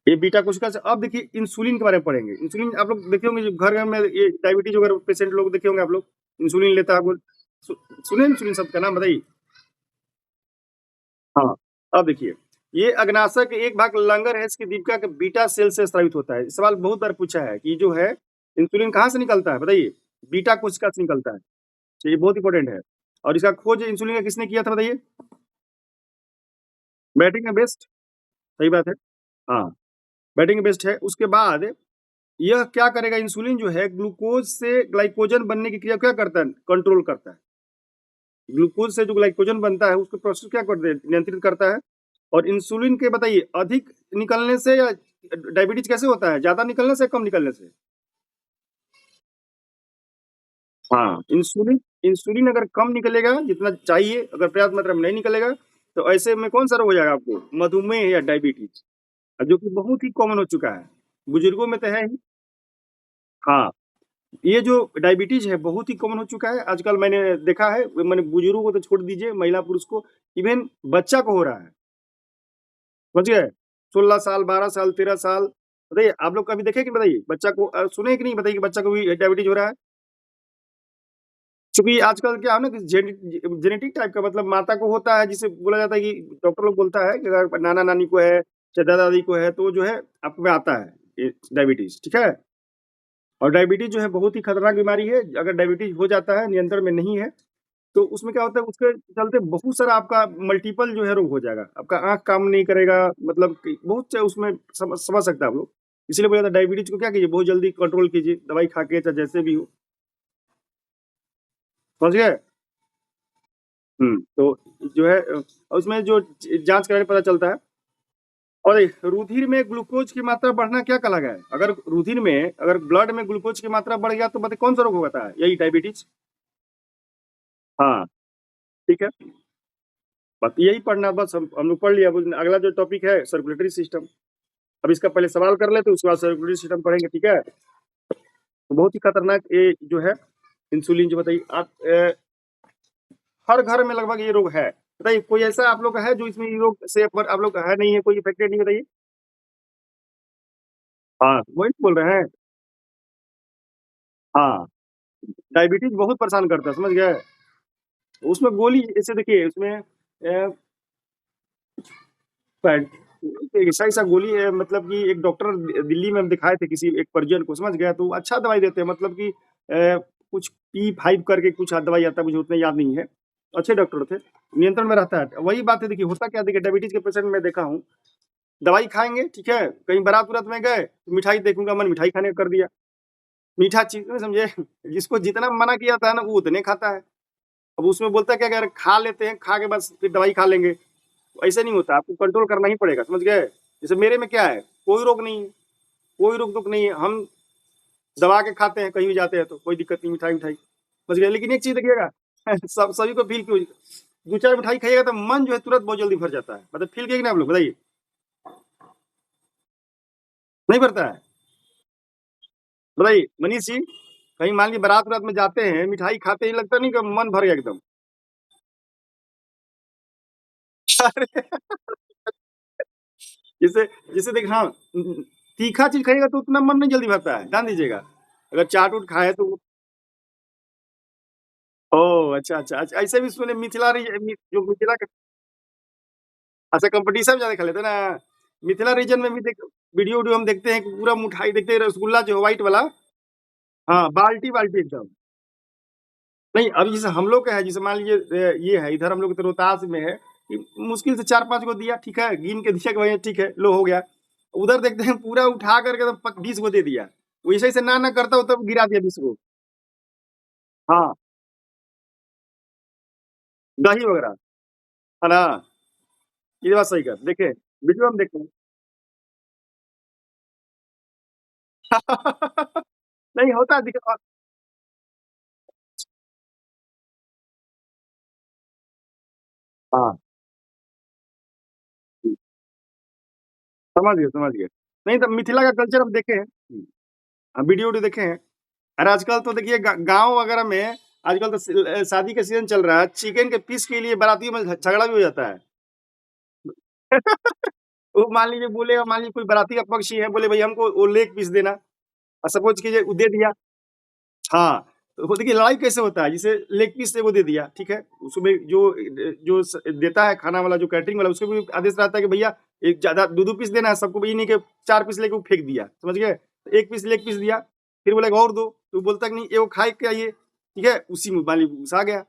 ये बीटा कोशिका से, अब देखिए इंसुलिन के बारे में पढ़ेंगे। इंसुलिन आप लोग देखे होंगे, घर घर में ये डायबिटीज वगैरह पेशेंट लोग देखे होंगे आप लोग, इंसुलिन लेता है वो, सुने इंसुलिन शब्द का नाम बताइए? हाँ, अब देखिए ये अग्नाशय के एक भाग लंगर है, इसकी दीपिका के बीटा सेल से स्रावित होता है। सवाल बहुत बार पूछा है कि जो है इंसुलिन कहाँ से निकलता है, बताइए? बीटा कोशिका से निकलता है, तो ये बहुत इंपॉर्टेंट है। और इसका खोज इंसुलिन का किसने किया था बताइए? बैटिंग में बेस्ट, सही बात है। हाँ, बैटिंग बेस्ट है। उसके बाद यह क्या करेगा, इंसुलिन जो है ग्लूकोज से ग्लाइकोजन बनने की क्रिया क्या करता है, कंट्रोल करता है। ग्लूकोज से जो ग्लाइकोजन बनता है उसको प्रोसेस क्या करते हैं, नियंत्रित करता है। और इंसुलिन के बताइए अधिक निकलने से या डायबिटीज कैसे होता है, ज्यादा निकलने से कम निकलने से। हाँ, इंसुलिन इंसुलिन अगर कम निकलेगा जितना चाहिए, अगर पर्याप्त मात्रा में नहीं निकलेगा, तो ऐसे में कौन सा रोग हो जाएगा आपको, मधुमेह या डायबिटीज, जो कि बहुत ही कॉमन हो चुका है, बुजुर्गों में तो है ही। हाँ, ये जो डायबिटीज है बहुत ही कॉमन हो चुका है आजकल, मैंने देखा है, मैंने बुजुर्गों को तो छोड़ दीजिए, महिला पुरुष को, इवन बच्चा को हो रहा है, समझ गए। 16 साल, 12 साल, 13 साल, बताइए आप लोग कभी देखे कि, बताइए बच्चा को सुने कि नहीं, बताइए कि बच्चा को भी डायबिटीज हो रहा है। क्योंकि आजकल क्या है ना कि जेनेटिक टाइप का, मतलब माता को होता है, जिसे बोला जाता है कि डॉक्टर लोग बोलता है कि अगर नाना नानी को है या दादा दादी को है तो जो है आपको में आता है ये डायबिटीज, ठीक है। और डायबिटीज जो है बहुत ही खतरनाक बीमारी है, अगर डायबिटीज हो जाता है, नियंत्रण में नहीं है, तो उसमें क्या होता है, उसके चलते बहुत सारा आपका मल्टीपल जो है रोग हो जाएगा, आपका आंख काम नहीं करेगा, मतलब कि बहुत से उसमें समझ सकते हैं आप लोग। इसलिए बोला जाता है डायबिटीज को क्या कीजिए, बहुत जल्दी कंट्रोल कीजिए, दवाई खा के चाहे जैसे भी हो, समझ गए। तो जो है उसमें जो जांच कराने पता चलता है। और रुधिर में ग्लूकोज की मात्रा बढ़ना क्या कहा गया है, अगर रुधिर में, अगर ब्लड में ग्लूकोज की मात्रा बढ़ गया तो बताइए कौन सा रोग होता है, यही डायबिटीज। हाँ, ठीक है, बस यही पढ़ना, बस हम लोग पढ़ लिया। अब अगला जो टॉपिक है सर्कुलेटरी सिस्टम, अब इसका पहले सवाल कर लेते, उसके बाद सर्कुलेटरी सिस्टम पढ़ेंगे, ठीक है। तो बहुत ही खतरनाक ये जो है इंसुलिन, जो बताइए आप हर घर में लगभग ये रोग है। बताइए कोई ऐसा आप लोग का है जो इसमें ये रोग से पर आप लोग का है, नहीं है, कोई इफेक्टेड नहीं, बताइए। हाँ, वही तो बोल रहे हैं। हाँ, डायबिटीज बहुत परेशान करता है, समझ गए। उसमें गोली ऐसे देखिए, उसमें ऐसा ऐसा गोली है, मतलब कि एक डॉक्टर दिल्ली में हम दिखाए थे किसी एक परिजन को, समझ गया, तो अच्छा दवाई देते हैं, मतलब कि कुछ P5 करके कुछ दवाई आता है, मुझे उतना याद नहीं है, अच्छे डॉक्टर थे, नियंत्रण में रहता है। वही बात है, देखिए होता क्या, देखिए डायबिटीज के पेशेंट में देखा हूँ, दवाई खाएंगे, ठीक है, कहीं बारात उरात में गए तो मिठाई देखूंगा, मन मिठाई खाने का कर दिया, मीठा चीज में समझे। जिसको जितना मना किया था ना वो उतने खाता है। अब उसमें बोलता है कि अगर खा लेते हैं, खा के बस फिर दवाई खा लेंगे, तो ऐसे नहीं होता, आपको कंट्रोल करना ही पड़ेगा, समझ गए। जैसे मेरे में क्या है, कोई रोग नहीं है, कोई रोग टोक नहीं है, हम दबा के खाते हैं, कहीं भी जाते हैं तो कोई दिक्कत नहीं, मिठाई मिठाई, समझ गए। लेकिन एक चीज देखिएगा, सब सभी को फील क्यों, दो चार मिठाई खाइएगा तो मन जो है तुरंत बहुत जल्दी भर जाता है, मतलब फील किया कि ना आप लोग, बताइए, नहीं भरता है। बताइए मनीष जी, कहीं मान लीजिए बारात उरात में जाते हैं, मिठाई खाते ही लगता नहीं कि मन भर गया एकदम। जैसे जैसे देख, हाँ, तीखा चीज खाएगा तो उतना मन नहीं जल्दी भरता है, ध्यान दीजिएगा। अगर चाट उट खाए तो, ओह अच्छा अच्छा अच्छा, ऐसे भी सुने मिथिला जो मिथिला का, अच्छा कंपटीशन में ज्यादा खा लेते हैं ना, मिथिला रीजन में भी देख, वीडियो वीडियो हम देखते हैं कि पूरा मिठाई देखते हैं, रसगुल्ला जो व्हाइट वाला, हाँ बाल्टी बाल्टी एकदम। नहीं, अभी जैसे हम लोग का है, जैसे मान लीजिए ये है इधर हम लोग के रोहतास में है, कि मुश्किल से 4-5 गो दिया, ठीक है, गिन के दिया कि भाई ठीक है लो हो गया। उधर देखते हैं पूरा उठा करके तो 20 गो दे दिया, वैसे से ना ना करता हो तब गिरा दिया 20 गो। हाँ, दही वगैरह, है ना, ये बात सही कर देखे, वीडियो हम देखे। नहीं होता दिख, हाँ, समझ गए समझ गए। नहीं तो मिथिला का कल्चर हम देखे हैं, वीडियो वीडियो देखे हैं। और आजकल तो देखिए गांव वगैरह में आजकल तो शादी का सीजन चल रहा है, चिकन के पीस के लिए बारातियों में झगड़ा भी हो जाता है। वो मान लीजिए बोले, मान लीजिए कोई बाराती का पक्ष ही है, बोले भाई हमको वो लेग पीस देना, और सपोज कीजिए वो दे दिया। हाँ, तो वो देखिए लड़ाई कैसे होता है, जिसे लेग पीस से वो दे दिया, ठीक है, उसमें जो जो देता है खाना वाला, जो कैटरिंग वाला, उसको भी आदेश रहता है कि भैया एक ज्यादा दो दो पीस देना है सबको, ये नहीं कि 4 पीस लेके वो फेंक दिया, समझ गए, तो एक पीस लेग पीस दिया, फिर बोलेगा और दो, तो बोलता कि नहीं ये वो खाए क्या ये, ठीक है, उसी में मालिक घुसा गया,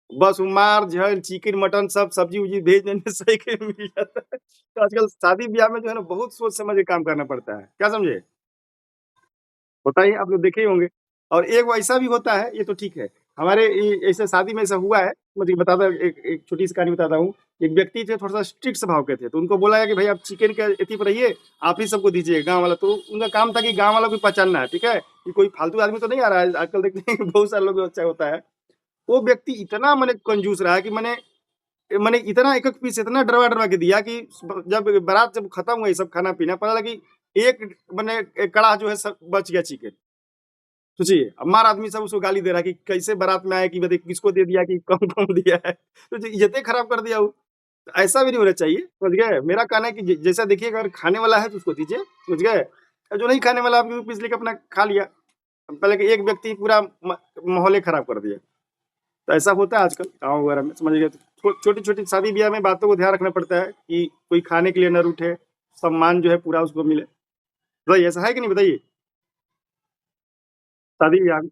बस वो मार झड़ चिकन मटन सब सब्जी उब्जी भेज देने सही के मिल जाता है। तो आजकल शादी ब्याह में जो है ना बहुत सोच समझ के काम करना पड़ता है, क्या समझे। होता ही है, आप लोग देखे ही होंगे। और एक वैसा भी होता है, ये तो ठीक है। हमारे ऐसे शादी में ऐसा हुआ है, मतलब बताता एक छोटी सी कहानी बताता हूँ। एक व्यक्ति थे, थोड़ा सा स्ट्रिक्ट स्वभाव के थे, तो उनको बोला गया कि भाई आप चिकन के एथी पर रहिए, आप ही सबको दीजिए गांव वाला। तो उनका काम था कि गांव वाला को पहचानना है, ठीक है, कि कोई फालतू आदमी तो नहीं आ रहा है। आजकल देखते हैं कि बहुत सारे लोग अच्छा होता है। वो व्यक्ति इतना मैंने कंजूस रहा कि मैंने मैंने इतना एक एक पीस इतना डरवा डरवा के दिया कि जब बारात जब खत्म हुआ ये सब खाना पीना, पता लगा कि एक मैंने एक कड़ा जो है सब बच गया चिकन। सोचिए, अब मार आदमी सब उसको गाली दे रहा है कि कैसे बारात में आया, कि बताइए किसको दे दिया, कि कम कम दिया है। तो इज्जतें खराब कर दिया वो। तो ऐसा भी नहीं होना चाहिए, समझ गए। मेरा कहना है कि जैसा देखिए, अगर खाने वाला है तो उसको दीजिए, समझ गए। और जो नहीं खाने वाला, आप पीस लेके अपना खा लिया। पहले कि एक व्यक्ति पूरा माहौल ही खराब कर दिया। तो ऐसा होता है आजकल गाँव वगैरह में, समझ गए। तो छोटी छोटी शादी ब्याह में बातों को ध्यान रखना पड़ता है कि कोई खाने के लिए न रूठे, सम्मान जो है पूरा उसको मिले। भाई ऐसा है कि नहीं, बताइए। शादी ब्याह में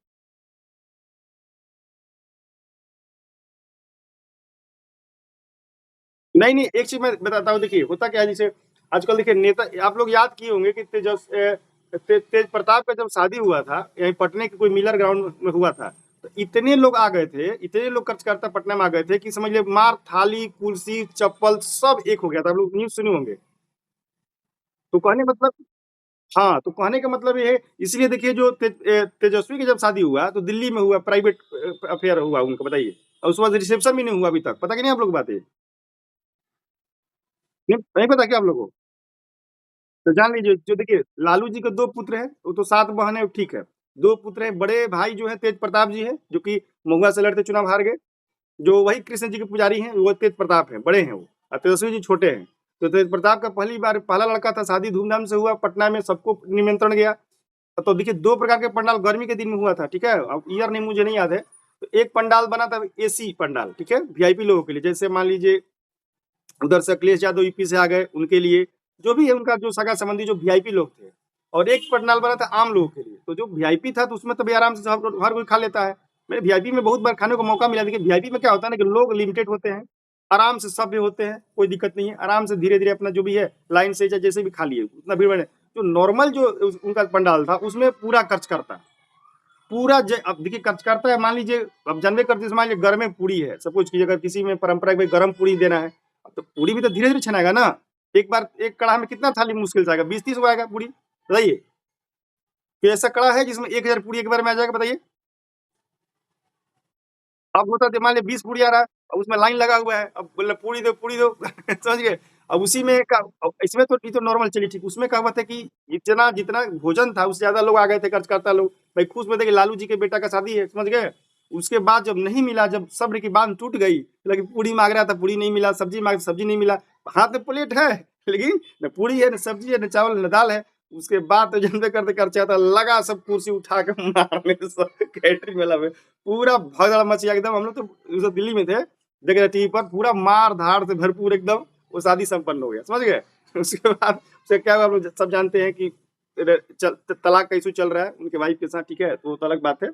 नहीं नहीं, एक चीज मैं बताता हूँ। देखिए होता क्या है, जैसे आजकल देखिए नेता, आप लोग याद किए होंगे कि तेज प्रताप का जब शादी हुआ था, यहीं पटने के कोई मिलर ग्राउंड में हुआ था। तो इतने लोग आ गए थे, इतने लोग कार्यकर्ता पटना में आ गए थे कि समझ लीजिए मार थाली कुर्सी चप्पल सब एक हो गया था। आप लोग न्यूज सुने होंगे। तो कहने का मतलब, हाँ, तो कहने का मतलब ये है। इसलिए देखिए जो तेजस्वी की जब शादी हुआ तो दिल्ली में हुआ, प्राइवेट अफेयर हुआ उनका, बताइए। और उसके बाद रिसेप्शन भी नहीं हुआ अभी तक, पता कि नहीं आप लोग बात है। नहीं नहीं पता क्या आप लोगों को। तो जान लीजिए, जो देखिए लालू जी के दो पुत्र हैं, वो तो 7 बहन है, ठीक है। दो पुत्र हैं, बड़े भाई जो है तेज प्रताप जी है, जो कि महुआ से लड़ते चुनाव हार गए। जो वही कृष्ण जी के पुजारी हैं, वो तेज प्रताप हैं, बड़े हैं वो। और तेजस्वी जी छोटे हैं। तो तेज प्रताप का पहली बार पहला लड़का था, शादी धूमधाम से हुआ पटना में, सबको निमंत्रण गया। तो देखिए दो प्रकार के पंडाल गर्मी के दिन में हुआ था, ठीक है। अब ईयर नहीं मुझे नहीं याद है। तो एक पंडाल बना था एसी पंडाल, ठीक है, वीआईपी लोगों के लिए, जैसे मान लीजिए उधर से अखिलेश यादव यूपी से आ गए, उनके लिए, जो भी है उनका जो सगा संबंधी जो वीआईपी लोग थे। और एक पंडाल बना था आम लोगों के लिए। तो जो वीआईपी था तो उसमें तो भाई आराम से हर कोई खा लेता है। मेरे वीआईपी में बहुत बार खाने को मौका मिला। देखिए वीआईपी में क्या होता है ना, कि लोग लिमिटेड होते हैं, आराम से सभ्य होते हैं, कोई दिक्कत नहीं है, आराम से धीरे धीरे अपना जो भी है लाइन से चाहे जैसे भी खा लिए, उतना भीड़ में। जो नॉर्मल जो उनका पंडाल था उसमें पूरा खर्च करता, पूरा अब देखिए खर्च करता है। मान लीजिए अब जानवे करते हैं, मान लीजिए घर में पूरी है, सपोज कीजिए अगर किसी में परंपरा है भाई गर्म पूरी देना है, तो पूरी भी तो धीरे धीरे छनाएगा ना। एक बार एक कड़ा में कितना थाली मुश्किल से आएगा, 20-30 आएगा पूरी, बताइए। तो ऐसा कड़ा है जिसमें 1000 पूरी एक बार में आ जाएगा, बताइए। अब होता तो मान लीजिए 20 पूरी आ रहा है, अब उसमें लाइन लगा हुआ है, अब बोल पूरी दो पूरी दो समझ गए। अब उसी में का, अब इसमें तो ये तो नॉर्मल चलिए ठीक, उसमें क्या हुआ था कि जितना जितना भोजन था उससे ज्यादा लोग आ गए थे, खर्चकर्ता लोग भाई खुश में थे कि लालू जी के बेटा का शादी है, समझ गए। उसके बाद जब नहीं मिला, जब सब्र की बांध टूट गई, लेकिन पूरी मांग रहा था पूरी नहीं मिला, सब्जी मांग सब्जी नहीं मिला। हाथ में प्लेट है लेकिन न पूरी है न सब्जी है न चावल न दाल है। उसके बाद तो जनते करते खर्चा था, लगा सब कुर्सी उठा के मारने सब कैटरिंग वाला में। पूरा भगदड़ मच गया एकदम। हम लोग तो उस वक्त दिल्ली में थे, देख रहे टीवी पर, पूरा मार धाड़ से भरपूर एकदम वो शादी संपन्न हो गया, समझ गए। उसके बाद से क्या हुआ, आप लोग सब जानते हैं कि तलाक का इशू चल रहा है उनके वाइफ के साथ, ठीक है, तो वो तो अलग बात है।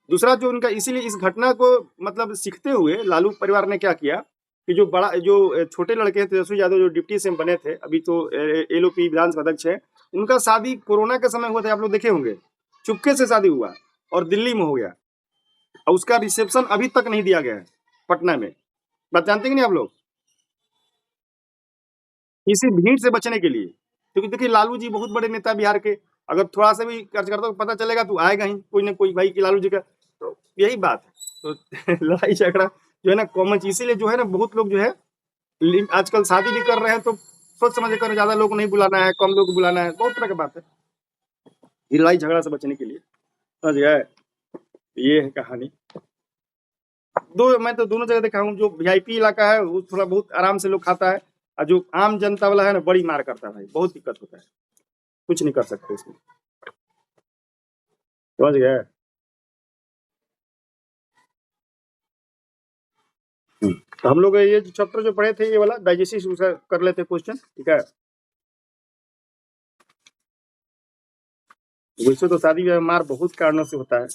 दूसरा जो उनका, इसीलिए इस घटना को मतलब सीखते हुए लालू परिवार ने क्या किया कि जो बड़ा जो छोटे लड़के हैं तेजस्वी यादव, जो डिप्टी सीएम बने थे, अभी तो एलओपी विधानसभा अध्यक्ष है, उनका शादी कोरोना के समय हुआ था, आप लोग देखे होंगे। चुपके से शादी हुआ और दिल्ली में हो गया। और उसका रिसेप्शन अभी तक नहीं दिया गया है पटना में। बात जानते कि नहीं आप लोग। इसी भीड़ से बचने के लिए, क्योंकि देखिए लालू जी बहुत बड़े नेता बिहार के। अगर थोड़ा सा भी कार्यकर्ता को पता चलेगा तो आएगा ही कोई ना कोई भाई की लालू जी का। तो यही बात है। तो लड़ाई झगड़ा जो है ना कॉमन चीज, इसीलिए जो है ना बहुत लोग जो है आजकल शादी भी कर रहे हैं तो सोच समझ कर, ज्यादा लोग को नहीं बुलाना है, कम लोग को बुलाना है, बहुत तरह की बात है। ये लड़ाई झगड़ा से बचने के लिए, समझ गए। ये है कहानी। दो मैं तो दोनों जगह देखा हूँ, जो वीआईपी इलाका है वो थोड़ा बहुत आराम से लोग खाता है। और जो आम जनता वाला है ना, बड़ी मार करता है भाई, बहुत दिक्कत होता है, कुछ नहीं कर सकते इसमें, समझ गए। तो हम लोग ये चैप्टर जो पढ़े थे, ये वाला डाइजेसिस उसका कर लेते क्वेश्चन, ठीक है। वैसे तो शादी में मार बहुत कारणों से होता है।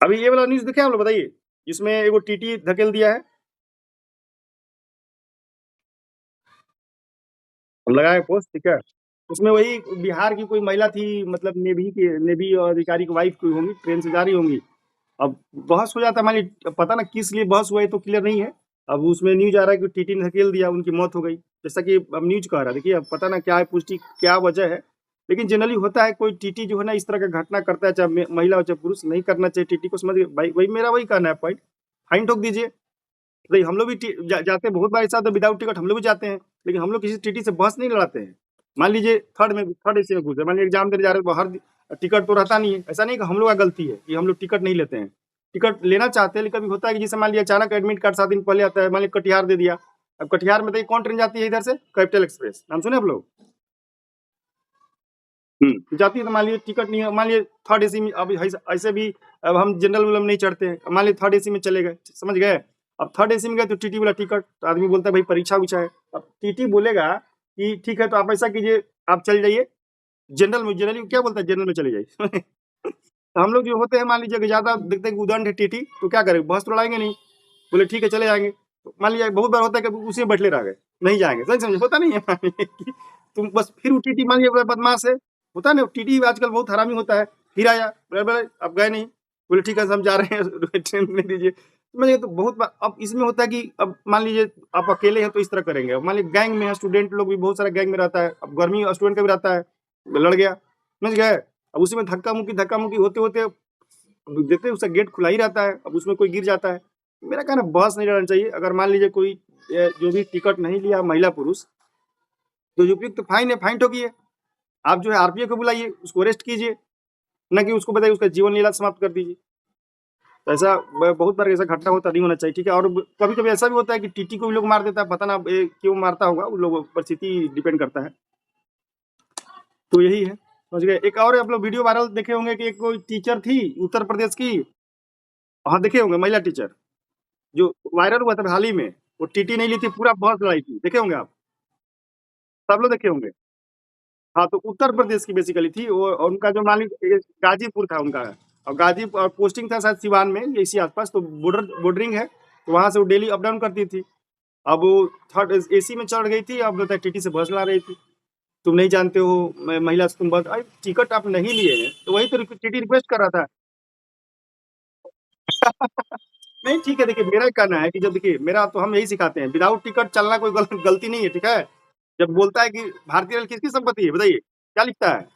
अभी ये वाला न्यूज देखे आप लोग, बताइए, जिसमें एगो टीटी धकेल दिया है। हम लगाए पोस्ट, ठीक है। उसमें वही बिहार की कोई महिला थी, मतलब नेवी अधिकारी की वाइफ कोई होंगी, ट्रेन से जा रही होंगी। अब बहस हो जाता है, मान ली पता ना किस लिए बहस हुआ है तो क्लियर नहीं है। अब उसमें न्यूज आ रहा है कि टीटी ने धकेल दिया, उनकी मौत हो गई, जैसा कि अब न्यूज कह रहा है। देखिए अब पता ना क्या है, पुष्टि क्या वजह है, लेकिन जनरली होता है कोई टीटी जो है ना इस तरह का घटना करता है, चाहे महिला हो चाहे पुरुष, नहीं करना चाहिए टीटी को। समझ गए भाई, वही मेरा वही कहना है पॉइंट। फाइन ठोक दीजिए। नहीं, हम लोग भी जाते हैं बहुत बार ऐसा, तो विदाउट टिकट हम लोग भी जाते हैं, लेकिन हम लोग किसी टीटी से बहस नहीं लड़ाते हैं। मान लीजिए थर्ड एसी में घुसे, मान लीजिए एग्जाम देने जा रहे हैं, बाहर टिकट तो रहता नहीं है। ऐसा नहीं कि हम लोग का गलती है कि हम लोग टिकट नहीं लेते हैं, टिकट लेना चाहते हैं, लेकिन कभी होता है कि जैसे मान लिया अचानक एडमिट कार्ड 7 दिन पहले आता है, मान लीजिए कटिहार दे दिया। अब कटिहार में तो कौन ट्रेन जाती है इधर से? कैपिटल एक्सप्रेस, नाम सुने आप लोग? जाती है, तो मान लीजिए टिकट नहीं है, मान लीजिए थर्ड एसी में, अब ऐसे भी अब हम जनरल वाला में नहीं चढ़ते हैं, मान लीजिए थर्ड एसी में चले गए, समझ गए। अब थर्ड एसी में गए तो टीटी वाला टिकट, तो आदमी बोलता है भाई परीक्षा उछा है। अब टीटी बोलेगा कि ठीक है तो आप ऐसा कीजिए, आप चल जाइए जनरल में। जनरली क्या बोलता है? जनरल में चले जाइए। तो हम लोग जो होते हैं, मान लीजिए कि ज्यादा देखते हैं कि उदंड है टीटी, तो क्या करें, बहस तो लड़ाएंगे नहीं, बोले ठीक है चले जाएंगे। तो मान लीजिए बहुत बार होता है कि उसी में बैठले रह गए, नहीं जाएंगे, सही समझे, होता नहीं है। मान लीजिए कि तुम बस, फिर वो टीटी मान लीजिए बड़ा बदमाश है, होता है ना, टीटी आजकल बहुत हरामी होता है। फिर आया, बोले बोले अब गए नहीं, बोले ठीक है हम जा रहे हैं, ट्रेन ले दीजिए। मैं तो बहुत बार अब इसमें होता है कि अब मान लीजिए आप अकेले हैं तो इस तरह करेंगे। अब मान लीजिए गैंग में है, स्टूडेंट लोग भी बहुत सारा गैंग में रहता है, अब गर्मी स्टूडेंट का भी रहता है, लड़ गया, समझ गए। अब उसी में धक्का मुक्की होते होते देखते हैं उसका गेट खुला ही रहता है, अब उसमें कोई गिर जाता है। मेरा कहना बहस नहीं रहना चाहिए। अगर मान लीजिए कोई जो भी टिकट नहीं लिया महिला पुरुष, तो जो उपयुक्त फाइन है, फाइन ठोकिए। आप जो है आरपीएफ को बुलाइए, उसको अरेस्ट कीजिए, न कि उसको बताइए उसका जीवन लीला समाप्त कर दीजिए। तो ऐसा बहुत बार ऐसा घटना होता नहीं होना चाहिए, ठीक है। और कभी कभी ऐसा भी होता है कि टीटी को भी लोग मार देता है, पता ना क्यों मारता होगा, उन लोगों पर स्थिति डिपेंड करता है। तो यही है, समझ गए। एक और आप लोग वीडियो वायरल देखे होंगे कि एक कोई टीचर थी उत्तर प्रदेश की, हाँ देखे होंगे, महिला टीचर, जो वायरल हुआ था हाल ही में। वो टीटी नहीं ली थी, पूरा बहस लड़ाई थी, देखे होंगे आप, सब लोग देखे होंगे। हाँ, तो उत्तर प्रदेश की बेसिकली थी वो, और उनका जो मालिक गाजीपुर था उनका, और गाजीपुर और पोस्टिंग था शायद सिवान में, इसी आसपास, तो बॉर्डरिंग है, तो वहां से वो डेली अप डाउन करती थी। अब वो थर्ड एसी में चढ़ गई थी, अब लगता है टीटी से बस ला रही थी। तुम नहीं जानते हो, महिला से तुम बस, अरे टिकट आप नहीं लिए हैं, तो वही तो टीटी रिक्वेस्ट कर रहा था। नहीं ठीक है, देखिए मेरा कहना है कि जब, देखिए मेरा तो हम यही सिखाते हैं, विदाउट टिकट चलना कोई गलती नहीं है, ठीक है। जब बोलता है कि भारतीय रेल किसकी संपत्ति है, बताइए क्या लिखता है?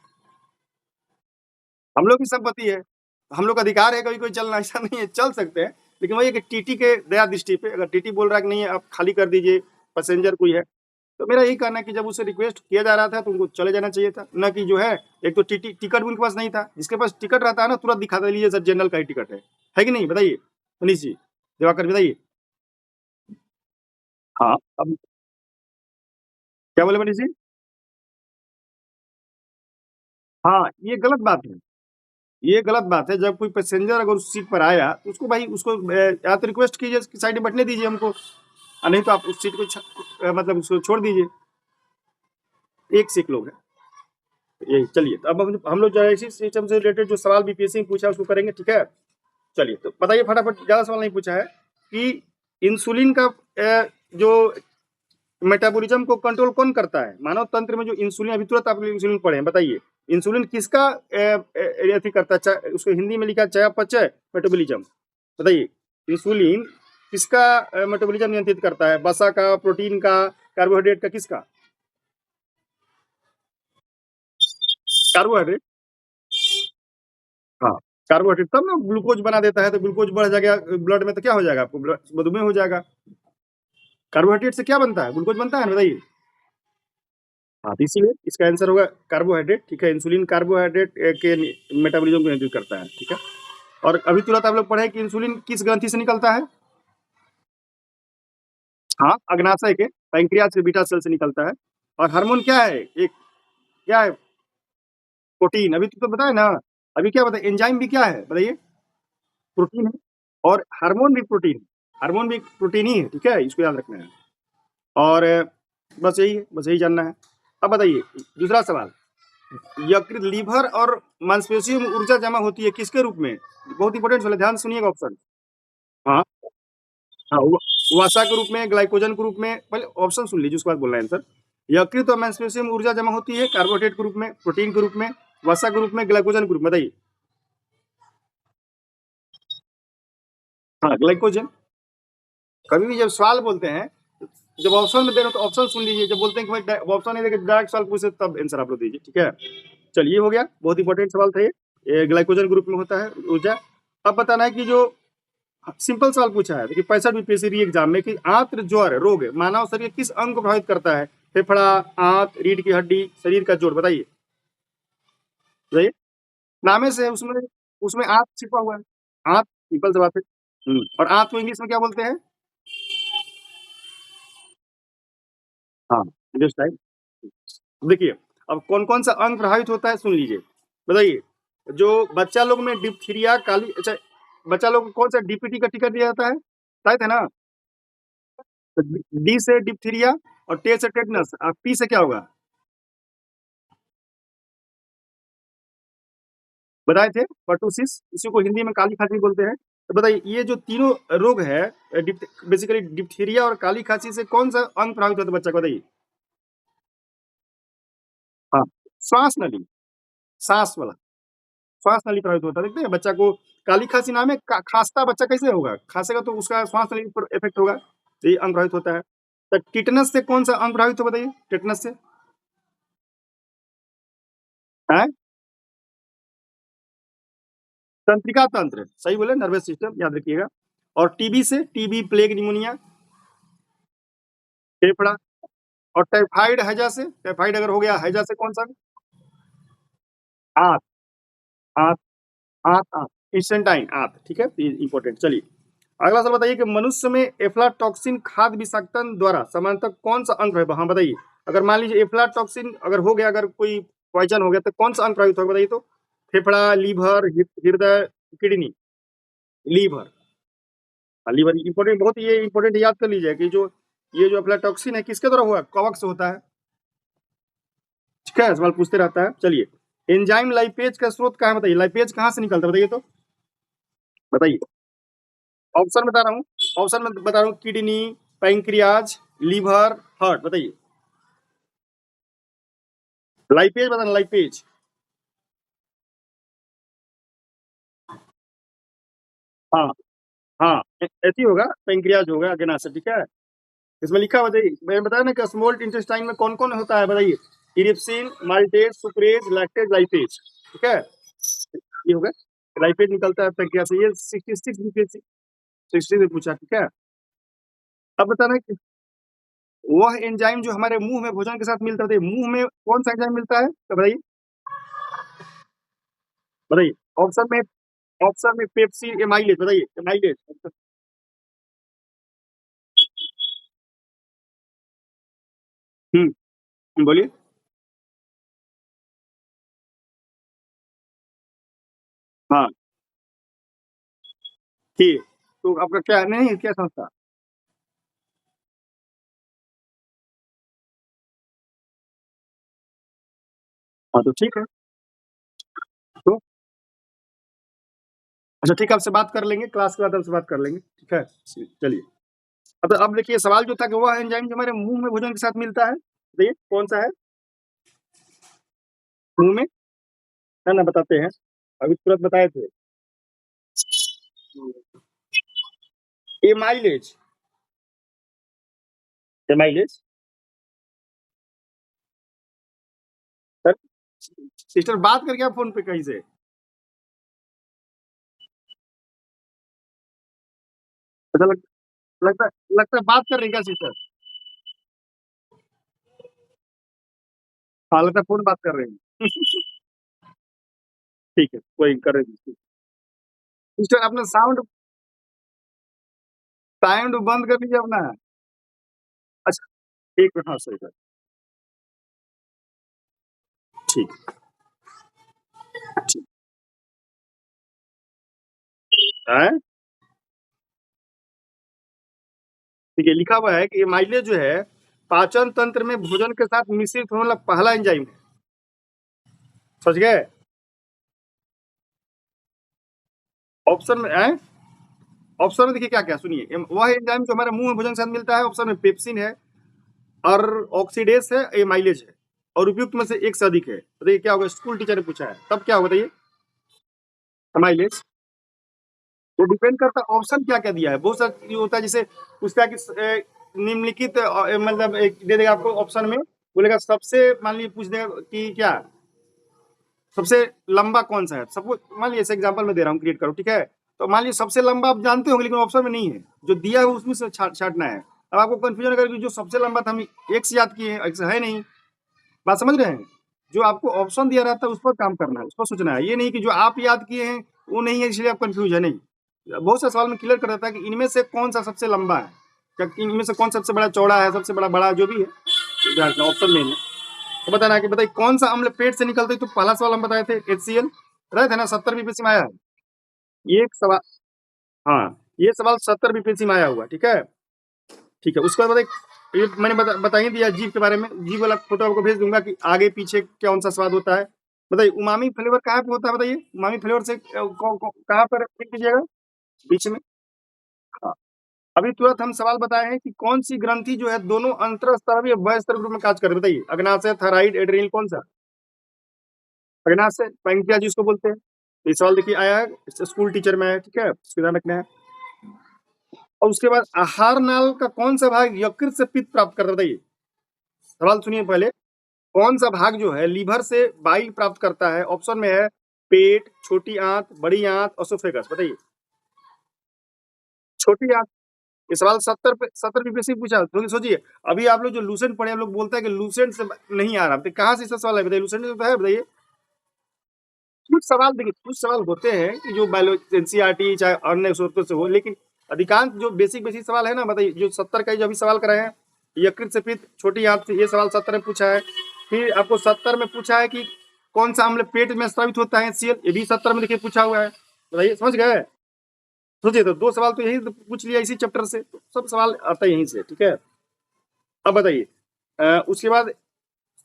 हम लोग की संपत्ति है, हम लोग का अधिकार है कभी कोई चलना, ऐसा नहीं है, चल सकते हैं। लेकिन वही है कि टीटी के दया दृष्टि पे, अगर टीटी बोल रहा है कि नहीं आप खाली कर दीजिए, पैसेंजर कोई है, तो मेरा यही कहना है कि जब उसे रिक्वेस्ट किया जा रहा था तो उनको चले जाना चाहिए था, न कि जो है, एक तो टीटी टिकट भी उनके पास नहीं था। जिसके पास टिकट रहता है ना, तुरंत दिखाता, लीजिए सर जनरल का ही टिकट है कि नहीं, बताइए मनीष जी, दिवाकर बताइए। हाँ, अब क्या बोले मनीष जी? हाँ, ये गलत बात है, ये गलत बात है। जब कोई पैसेंजर अगर उस सीट पर आया तो उसको भाई, उसको या तो रिक्वेस्ट कीजिए कि साइड में बैठने दीजिए हमको, और नहीं तो आप उस सीट को मतलब उसको छोड़ दीजिए। एक सीख लोग है, यही। चलिए, तो अब हम लोग जो है इसी सिस्टम से रिलेटेड जो सवाल बीपीएससी में पूछा उसको करेंगे, ठीक है। चलिए, तो बताइए फटाफट, ज्यादा सवाल नहीं पूछा है कि इंसुलिन का जो मेटाबॉलिज्म को कंट्रोल कौन करता है मानव तंत्र में? जो इंसुलिन, अभी तुरंत आप इंसुलिन पढ़े हैं, बताइए इंसुलिन किसका अथी करता है? उसको हिंदी में लिखा चयापचय मेटाबॉलिज्म, बताइए इंसुलिन किसका मेटाबॉलिज्म नियंत्रित करता है? वसा का, प्रोटीन का, कार्बोहाइड्रेट का, किसका? कार्बोहाइड्रेट। हाँ, कार्बोहाइड्रेट तब ना ग्लूकोज बना देता है, तो ग्लूकोज बढ़ जाएगा ब्लड में, तो क्या हो जाएगा आपको? मधुमेह हो जाएगा। कार्बोहाइड्रेट से क्या बनता है? ग्लूकोज बनता है ना, बताइए। हाँ, तो इसीलिए इसका आंसर होगा कार्बोहाइड्रेट, ठीक है। इंसुलिन कार्बोहाइड्रेट के मेटाबॉलिज्म को नियंत्रित करता है, ठीक है। और अभी तुरंत आप लोग पढ़े कि इंसुलिन किस ग्रंथि से निकलता है? हाँ, अग्नाशय के पैंक्रियाज से, बीटा सेल से निकलता है। और हार्मोन क्या है? एक क्या है? प्रोटीन। अभी तो बताया ना, अभी क्या बताए, एंजाइम भी क्या है बताइए? प्रोटीन है। और हार्मोन भी प्रोटीन, हार्मोन भी प्रोटीन ही है, ठीक है, इसको याद रखना है। और बस यही है, बस यही जानना है। अब बताइए दूसरा सवाल, यकृत, लीवर और मांसपेशियों में ऊर्जा जमा होती है किसके रूप में? बहुत इंपॉर्टेंट सवाल है, ध्यान सुनिएगा ऑप्शन। हाँ, हाँ, वसा के रूप में, ग्लाइकोजन के रूप में, पहले ऑप्शन सुन लीजिए उसके बाद बोलना है आंसर। यकृत और मांसपेशियों में ऊर्जा जमा होती है कार्बोहाइड्रेट के रूप में, प्रोटीन के रूप में, वसा के रूप में, ग्लाइकोजन के रूप में। बताइए। हाँ, ग्लाइकोजन। कभी भी जब सवाल बोलते हैं, जब ऑप्शन में दे रहे हो तो ऑप्शन सुन लीजिए। जब बोलते हैं कि भाई ऑप्शन नहीं देके डायरेक्ट सवाल पूछे, तब आंसर आप लोग दीजिए, ठीक है। चलिए, हो गया, बहुत इंपॉर्टेंट सवाल था ये ग्लाइकोजन ग्रुप में होता है ऊर्जा। अब बताना है कि जो सिंपल सवाल पूछा है, देखिए 65 बीपीएससी री एग्जाम में, कि आंत्र ज्वर रोग मानव शरीर किस अंग को प्रभावित करता है? फेफड़ा, आंत, रीढ़ की हड्डी, शरीर का जोड़। बताइए। बताइए। नामे से है उसमें, उसमें आंत छिपा हुआ है। आंत, सिंपल सी बात है। और आंत को इंग्लिश में क्या बोलते हैं? हाँ, इंटेस्टाइन। देखिए, अब कौन कौन सा अंग प्रभावित होता है सुन लीजिए। बताइए। जो बच्चा लोग में डिप्थीरिया, काली, अच्छा, बच्चा लोग को कौन सा डीपीटी का टिकट दिया जाता है? शायद है ना। तो डी से डिप्थीरिया, और टे से टेटनस, और पी से क्या होगा? बताए थे, पर्टुसिस, इसी को हिंदी में काली खांसी बोलते हैं। तो बताइए, ये जो तीनों रोग है, बेसिकली डिप्थीरिया और काली खांसी से कौन सा अंग प्रभावित होता है बच्चा को? बताइए। हाँ, श्वास नली, सांस वाला, श्वास नली प्रभावित होता है। देखते हैं बच्चा को काली खांसी नाम है, खांसता बच्चा कैसे होगा? खांसेगा तो उसका श्वास नली पर इफेक्ट होगा, तो ये अंग प्रभावित होता है। तो टिटनस से कौन सा अंग प्रभावित होगा? बताइए, टिटनस से। है तंत्रिका तंत्र, सही बोले, नर्वस सिस्टम, याद रखिएगा। और टीबी से, टीबी, प्लेग, निमोनिया, फेफड़ा। और टाइफाइड हैजा से, टाइफाइड अगर हो गया हैजा से कौन सा? आंत, आंत, आंत, आंत, इंस्टेंटाइन आंत, ठीक है, इंपॉर्टेंट। चलिए, अगला सवाल बताइए कि मनुष्य में एफ्लाटॉक्सिन खाद्य विषाक्तन द्वारा सामान्यतः कौन सा अंग है? हाँ, बताइए। अगर मान लीजिए एफ्लाटॉक्सिन अगर हो गया, अगर कोई पॉइजन हो गया, तो कौन सा अंग प्रभावित होगा? बताइए तो। फेफड़ा, लीवर, हृदय, किडनी। लीवर। हाँ, लीवर इंपॉर्टेंट, बहुत ये इंपॉर्टेंट, याद कर लीजिए कि जो ये जो एफ्लाटॉक्सिन है किसके द्वारा हुआ? कवक से होता है, ठीक है, सवाल पूछते रहता है। चलिए, एंजाइम लाइपेज का स्रोत कहाँ है? बताइए, लाइपेज कहाँ से निकलता है? बताइए तो। बताइए। ऑप्शन बता रहा हूँ, ऑप्शन में बता रहा हूँ, किडनी, पैंक्रियाज, लीवर, हार्ट। बताइए। लाइपेज बताना, लाइपेज। हाँ, हाँ, ऐसी होगा, पैंक्रियाज होगा, आगे ना से, ठीक है। इसमें लिखा हुआ, बताइए, मैं बताया ना कि स्मॉल इंटेस्टाइन में कौन कौन होता है? बताइए। इरिप्सिन, माल्टेज, सुक्रेज, लैक्टेज, लाइपेज, ठीक है। ये होगा, लाइपेज निकलता है पैंक्रियाज से। ये 66 60 से पूछा, ठीक है। अब बताना कि वह एंजाइम जो हमारे मुंह में भोजन के साथ मिलता है, मुंह में कौन सा एंजाइम मिलता है? तो बताइए। बताइए। ऑप्शन में, ऑप्शन में पेप्सी, एमाइलेज। बताइए, एमाइलेज। बोलिए। हाँ, ठीक। तो आपका क्या नहीं, क्या संस्था? हाँ, तो ठीक है। तो अच्छा, ठीक है, आपसे बात कर लेंगे, क्लास के बाद आपसे बात कर लेंगे, ठीक है। चलिए। अब देखिए, सवाल जो था कि वह एंजाइम जो हमारे मुंह में भोजन के साथ मिलता है, देखिए कौन सा है? मुंह में, है ना, बताते हैं। अभी तुरंत बताए थे। Amylase, amylase. सर, सिस्टर बात करके आप फोन पे कहीं से? अच्छा, लगता लगता है बात कर रही क्या सिस्टर? हाँ, लगता है फोन बात कर रही हैं। ठीक है, कोई कर रही सिस्टर, अपना साउंड, साउंड बंद कर लीजिए अपना। अच्छा, एक मिनट, हाँ, सही है। ठीक, ठीक है। ठीक है, लिखा हुआ है कि माइलेज जो है पाचन तंत्र में भोजन के साथ मिश्रित होने वाला पहला एंजाइम है। समझ गए? ऑप्शन में है, ऑप्शन में देखिए क्या क्या, सुनिए। वह एंजाइम जो हमारे मुंह में भोजन के साथ मिलता है, ऑप्शन में पेप्सिन है, और ऑक्सीडेस है, एमाइलेज है, और उपयुक्त में से एक से अधिक है। बताइए क्या होगा? स्कूल टीचर ने पूछा है, तब क्या होगा बताइए? एमाइलेज। वो डिपेंड करता है ऑप्शन क्या क्या दिया है। बहुत सारा ये होता है, जैसे पूछता है कि निम्नलिखित मतलब एक दे देगा आपको ऑप्शन में, बोलेगा सबसे, मान लीजिए पूछ देगा कि क्या सबसे लंबा कौन सा है। सपोज मान लीजिए ऐसे एग्जांपल में दे रहा हूँ, क्रिएट करो, ठीक है? तो मान लीजिए सबसे लंबा आप जानते होंगे, लेकिन ऑप्शन में नहीं है, जो दिया है उसमें से छांटना है। अब आपको कंफ्यूजन अगर कि जो सबसे लंबा था हम एक से याद किए हैं, एक से है नहीं। बात समझ रहे हैं? जो आपको ऑप्शन दिया रहता है उस पर काम करना है, उस पर सोचना है। ये नहीं कि जो आप याद किए हैं वो नहीं है इसलिए आप कंफ्यूज है, नहीं। बहुत से सवाल में क्लियर कर देता है कि इनमें से कौन सा सबसे लंबा है, क्या इनमें से कौन सबसे बड़ा चौड़ा है, सबसे बड़ा बड़ा जो भी है, ऑप्शन में है। तो बताना कि बताइए कौन सा अम्ल पेट से निकलते है? तो पहला सवाल हम बताए थे HCl, रहे थे ना, 70 बीपीएससी में आया है ये एक सवाल। हाँ, ये सवाल 70 बीपीएससी में आया हुआ, ठीक है? ठीक है, उसके बाद बताइए, ये मैंने बता ही दिया जीभ के बारे में। जीभ वाला फोटो आपको भेज दूंगा कि आगे पीछे कौन सा स्वाद होता है। बताइए उमामी फ्लेवर कहाँ पे होता है? बताइए उमामी फ्लेवर से कहाँ पर पिक कीजिएगा? बीच में। हाँ। अभी तुरंत हम सवाल बताए हैं कि कौन सी ग्रंथि जो है दोनों अंतरस्त्रावी और बहिस्तर रूप में कार्य कर रही है? बताइए अग्नाशय, थायराइड, एड्रेनल, कौन सा? अग्नाशय, पैंक्रियाज जिसको बोलते हैं। तो ये सवाल देखिए आया है, स्कूल टीचर में है, ठीक है? इसको ध्यान रखना है। और उसके बाद आहार नाल का कौन सा भाग यकृत से पित्त प्राप्त कर रहा है? बताइए सवाल सुनिए पहले। कौन सा भाग जो है लीवर से बाइल प्राप्त करता है? ऑप्शन में है पेट, छोटी आंत, बड़ी आंत, ओसोफेगस। बताइए छोटी आंत। ये सवाल 70 बीपीएससी पूछा, तो सोचिए। अभी आप लोग जो लूसेंट पढ़े, आप लोग बोलते हैं कि लूसेंट से नहीं आ रहा, तो कहाँ से इसका सवाल है? बताइए लूसेंट से तो है, बताइए। कुछ सवाल देखिए, कुछ सवाल होते हैं कि जो बायोलॉजी एनसीईआरटी चाहे अन्य स्रोतों से हो, लेकिन अधिकांश जो बेसिक बेसिक सवाल है ना, बताइए जो 70 का जो अभी सवाल कराए हैं, यकृत से पित्त, छोटी आंत से, ये सवाल 70 में पूछा है। फिर आपको 70 में पूछा है कि कौन सा अम्ल पेट में स्रावित होता है, HCl, ये भी 70 में देखिए पूछा हुआ है। बताइए समझ गए? सोचिए, तो दो सवाल तो यही तो पूछ लिया इसी चैप्टर से, तो सब सवाल आता है यहीं से, ठीक है? अब बताइए उसके बाद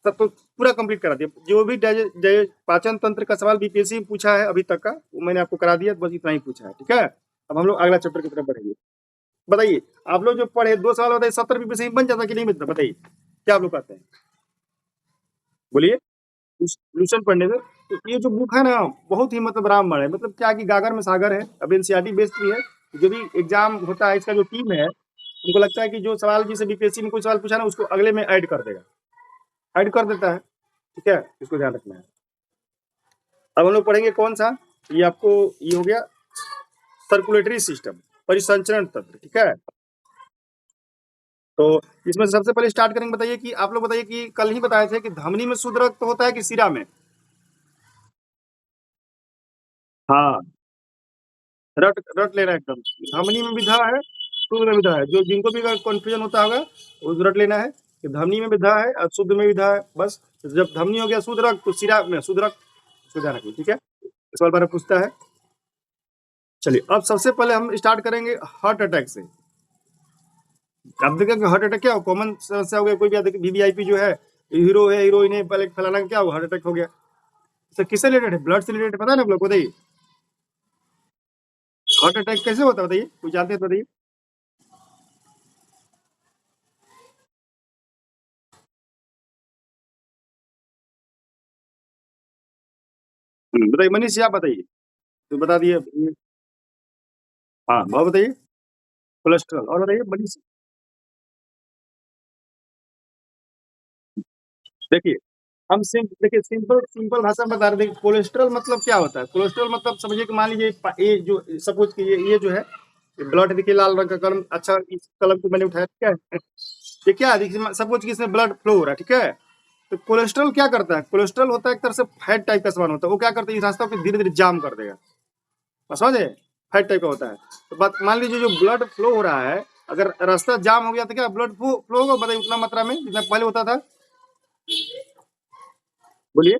सब तो पूरा कंप्लीट करा दिया। जो भी पाचन तंत्र का सवाल बीपीएससी में पूछा है अभी तक का, वो मैंने आपको करा दिया, बस इतना ही पूछा है, ठीक है? अब हम लोग अगला चैप्टर की तरफ बढ़ेंगे। बताइए आप लोग जो पढ़े, दो सवाल बताइए, 70 बीपीएससी में बन जाता कि नहीं बनता? बताइए क्या आप लोग कहते हैं, बोलिए। सोल्यूशन पढ़ने से तो ये जो बुक है ना, बहुत ही मतलब रामबाण है। मतलब क्या कि गागर में सागर है। अब एनसीईआरटी बेस्ड भी है। जो भी एग्जाम होता है, इसका जो टीम है, उनको लगता है कि जो सवाल जिसे बीपीएससी में कोई सवाल पूछा ना, उसको अगले में ऐड कर देगा, ऐड कर देता है, ठीक है? इसको ध्यान रखना है। अब हम लोग पढ़ेंगे कौन सा, ये आपको ये हो गया सर्कुलेटरी सिस्टम, परिसंचरण तंत्र, ठीक है? तो इसमें से सबसे पहले स्टार्ट करेंगे। बताइए कि आप लोग बताइए कि कल ही बताए थे कि धमनी में शुद्ध रक्त होता है कि सिरा में? हाँ, रट रट लेना एकदम। धमनी में विधा है, शुद्ध में विधा है। जो जिनको भी कंफ्यूजन होता होगा वो रट लेना है कि धमनी में विधा है और शुद्ध में विधा है, बस। जब धमनी हो गया शुद्ध रक्त, तो सिरा में शुद्ध रक्त, इसको ध्यान रखिए, ठीक है? सवाल बार पूछता है। चलिए अब सबसे पहले हम स्टार्ट करेंगे हार्ट अटैक से। आप देखेंगे हार्ट अटैक क्या कॉमन समस्या हो गया। कोई भी वीवीआईपी जो है, हीरो है, हीरोइन है, पहले फलाना क्या हुआ, हार्ट अटैक हो गया। तो किससे रिलेटेड है? ब्लड से रिलेटेड, पता है ना आप लोग को? बताइए हार्ट अटैक कैसे होता है, बताइए कोई जानते हैं तो बताइए। बताइए मनीष जी, आप बताइए। तो बता दिए। हाँ बहुत बताइए। कोलेस्ट्रॉल, और बताइए मनीष। देखिए हम देखिए सिंपल सिंपल भाषा में बता रहे थे। कोलेस्ट्रॉल मतलब क्या होता है? कोलेस्ट्रॉल मतलब समझिए कि मान लीजिए ये जो सपोज कि ये जो है, ब्लड देखिए लाल रंग का कलम, अच्छा इस कलम को मैंने उठाया, ठीक है? ये क्या है, देखिए सपोज कि इसमें ब्लड फ्लो हो रहा है, ठीक है? तो कोलेस्ट्रॉल क्या करता है? कोलेस्ट्रॉल होता है एक तरह से फैट टाइप का सामान होता है। वो क्या करता है, इस रास्ता को धीरे धीरे जाम कर देगा, बस समझे? फैट टाइप का होता है। तो बात मान लीजिए जो ब्लड फ्लो हो रहा है, अगर रास्ता जाम हो गया तो क्या ब्लड फ्लो होगा? बताइए उतना मात्रा में जितना पहले होता था, बोलिए।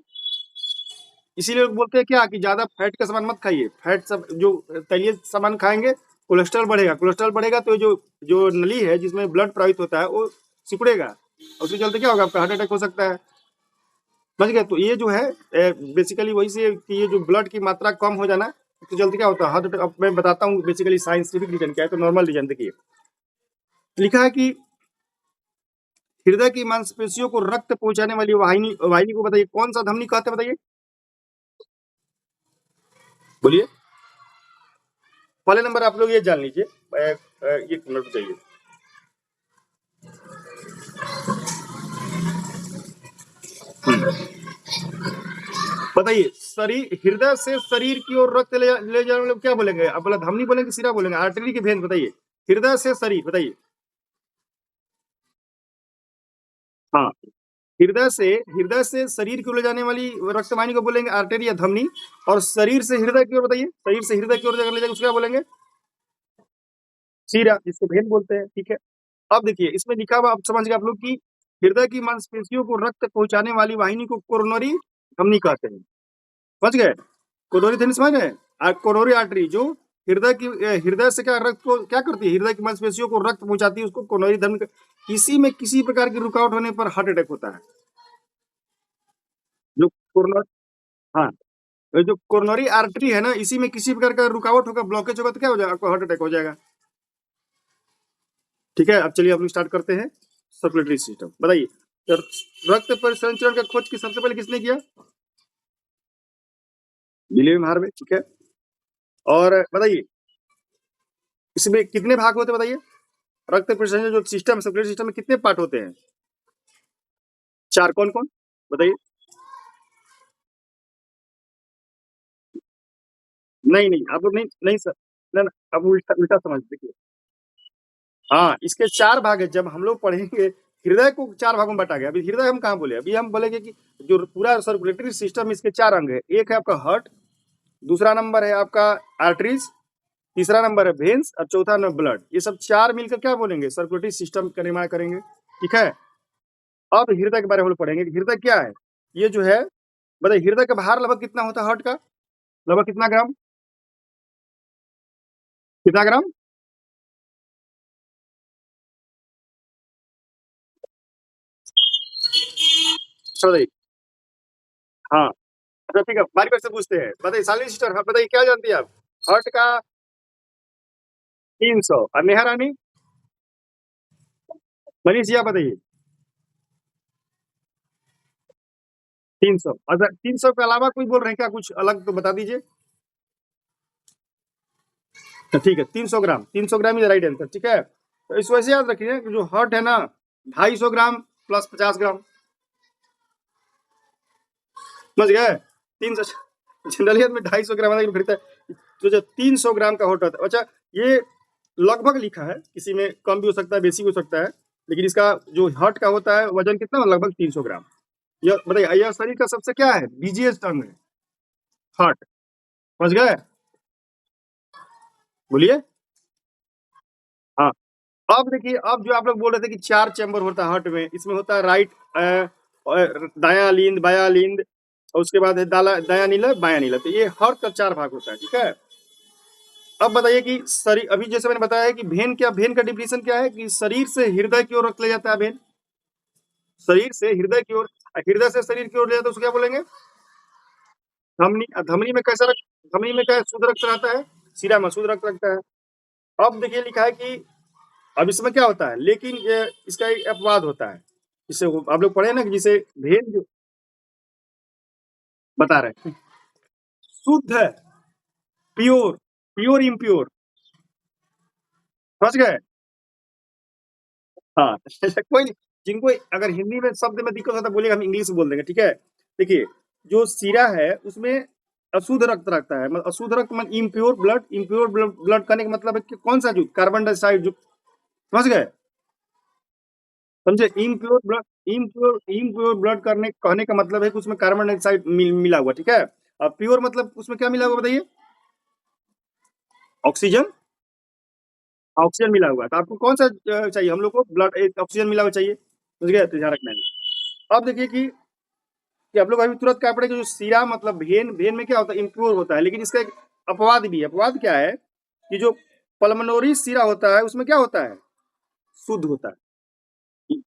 इसीलिए लोग बोलते हैं क्या कि ज्यादा फैट का सामान मत खाइए। फैट सब जो तैलीय सामान खाएंगे, कोलेस्ट्रॉल बढ़ेगा। कोलेस्ट्रॉल बढ़ेगा तो जो जो नली है जिसमें ब्लड प्रवाहित होता है वो सिकुड़ेगा, और उसके चलते क्या होगा, आपका हार्ट अटैक हो सकता है। समझ गए? तो ये जो है बेसिकली वही से कि ये जो ब्लड की मात्रा कम हो जाना, तो जल्दी क्या होता है हार्ट अटैक। अब मैं बताता हूँ बेसिकली साइंटिफिक रीजन क्या है। तो नॉर्मल रीजन देखिए, लिखा है कि हृदय की मांसपेशियों को रक्त पहुंचाने वाली वाहिनी वाहिनी को बताइए, कौन सा धमनी कहते हैं, बताइए, बोलिए। पहले नंबर आप लोग ये जान लीजिए, एक मिनट बताइए। बताइए, शरीर, हृदय से शरीर की ओर रक्त ले जाने वाले क्या बोलेंगे आप? बोला धमनी बोलेंगे, सिरा बोलेंगे, आर्टरी की वेन? बताइए, हृदय से शरीर, बताइए। हाँ, हृदय से शरीर की ओर ले जाने वाली रक्त वाहिनी को बोलेंगे आर्टरी या धमनी, और शरीर से हृदय की ओर, बताइए, शरीर से हृदय की ओर ले जाएगा उसको क्या बोलेंगे? सिरा, जिसको वेन बोलते हैं, ठीक है। अब देखिए, इसमें लिखा हुआ, आप समझ गए आप लोग की हृदय की मांसपेशियों को रक्त पहुंचाने वाली वाहिनी को कोरोनरी धमनी कहते हैं, समझ गए? कोरोनरी धमनी समझ गए? कोरोनरी आर्टरी जो हृदय की, हृदय से क्या रक्त को क्या करती है, हृदय की मांसपेशियों को रक्त पहुंचाती है, उसको कोरोनरी धमनी। किसी में किसी प्रकार की रुकावट होने पर हार्ट अटैक होता है, जो कोरोनरी, हाँ, जो कोरोनरी आर्टरी है ना, इसी में किसी प्रकार का रुकावट होगा, ब्लॉकेज होगा, तो क्या हो जाएगा, आपको हार्ट अटैक हो जाएगा। ठीक है, अब चलिए हम स्टार्ट करते हैं। सर्कुलेटरी सिस्टम, बताइए, तो रक्त परिसंचरण का खोज की सबसे पहले किसने किया? विलियम हार्वे, ठीक है। और बताइए, इसमें कितने भाग होते हैं, बताइए, रक्त परिसंचरण जो सिस्टम, सर्कुलेटरी सिस्टम में कितने पार्ट होते हैं? 4, कौन कौन, बताइए। नहीं नहीं, आप नहीं नहीं सर, ना ना, अब उल्टा उल्टा समझ, देखिए, हाँ, इसके 4 भाग है। जब हम लोग पढ़ेंगे, हृदय को 4 भागों में बांटा गया। अभी हृदय हम कहाँ बोले, अभी हम बोलेंगे कि जो पूरा सर्कुलेटरी सिस्टम, इसके 4 अंग है। एक है आपका हार्ट, दूसरा नंबर है आपका आर्टरीज, तीसरा नंबर है वेन्स, और चौथा नंबर ब्लड। ये सब 4 मिलकर क्या बोलेंगे, सर्कुलेटरी सिस्टम का निर्माण करेंगे, ठीक है। अब हृदय के बारे में पढ़ेंगे, हृदय क्या है। ये जो है, बताइए, हृदय का भार लगभग कितना होता है हार्ट का, लगभग कितना ग्राम, कितना ग्राम? अच्छा, बताइए। हाँ, अच्छा, ठीक है, बारी बारी से पूछते हैं। बताइए साली सिस्टर, हाँ, बताइए, क्या जानती है आप? हार्ट का 300, और नेहा रानी, मनीषिया, बताइए। 300, अच्छा, 300 के अलावा कोई बोल रहे हैं क्या, कुछ अलग तो बता दीजिए। तो ठीक है, 300 ग्राम, 300 ग्राम इज राइट आंसर, ठीक है। तो इस वजह से याद रखिए कि जो हार्ट है ना, 250 ग्राम प्लस 50 ग्राम, समझ गए? 300, जनरलियत में 250 ग्राम खरीदता है, तो जो 300 ग्राम का हार्ट होता है। अच्छा, ये लगभग लिखा है, किसी में कम भी हो सकता है, बेसी भी हो सकता है, लेकिन इसका जो हार्ट का होता है वजन कितना, लगभग 300 ग्राम। यह बताइए, यह शरीर का सबसे क्या है, बिजिएस्ट अंग है, हार्ट, समझ गए? बोलिए। हाँ, अब देखिए, अब जो आप लोग बोल रहे थे कि 4 चैम्बर होता है हार्ट में, इसमें होता है राइट, दाया लिंद, बाया लिंद, और उसके बाद है दाया नीला, बाया नीला। तो ये हार्ट का 4 भाग होता है, ठीक है। अब बताइए कि शरीर, अभी जैसे मैंने बताया है कि वेन क्या, वेन का डिफिनेशन क्या है, कि शरीर से हृदय की ओर रक्त ले जाता है वेन, शरीर से हृदय की ओर, हृदय से शरीर की ओर ले जाता है, उसको क्या बोलेंगे? धमनी। धमनी में कैसा रक्त, धमनी में क्या शुद्ध रक्त रहता है, सिरा में शुद्ध रक्त रखता है। अब देखिए, लिखा है कि अब इसमें क्या होता है, लेकिन ये इसका एक अपवाद होता है। इसे आप लोग पढ़े ना, कि जिसे भेद बता रहे हैं, शुद्ध है, प्योर, प्योर इम्प्योर, समझ गए? हाँ, कोई नहीं, जिनको अगर हिंदी में शब्द में दिक्कत होता है बोलिए, हम इंग्लिश में बोल देंगे, ठीक है। देखिए, जो सीरा है उसमें अशुद्ध रक्त रखता है, मतलब अशुद्ध रक्त मतलब इम्प्योर ब्लड, इम्प्योर ब्लड करने का मतलब है कि कौन सा युक्त, कार्बन डाइऑक्साइड युक्त, समझ गए? समझे, इम्प्योर ब्लड, इम्प्योर ब्लड करने कहने का मतलब है कि उसमें कार्बन डाइऑक्साइड मिला हुआ, ठीक है। और प्योर मतलब उसमें क्या मिला हुआ, बताइए? ऑक्सीजन, ऑक्सीजन मिला हुआ है। तो आपको कौन सा चाहिए, हम लोग को ब्लड एक ऑक्सीजन मिला हुआ चाहिए, समझ गए? तो ध्यान रखना है। अब देखिए कि आप लोग अभी तुरंत क्या पड़ेगा, जो सीरा मतलब वेन, वेन में क्या होता है, इम्प्योर होता है, लेकिन इसका एक अपवाद भी है। अपवाद क्या है, कि जो पल्मोनरी सीरा होता है उसमें क्या होता है, शुद्ध होता है।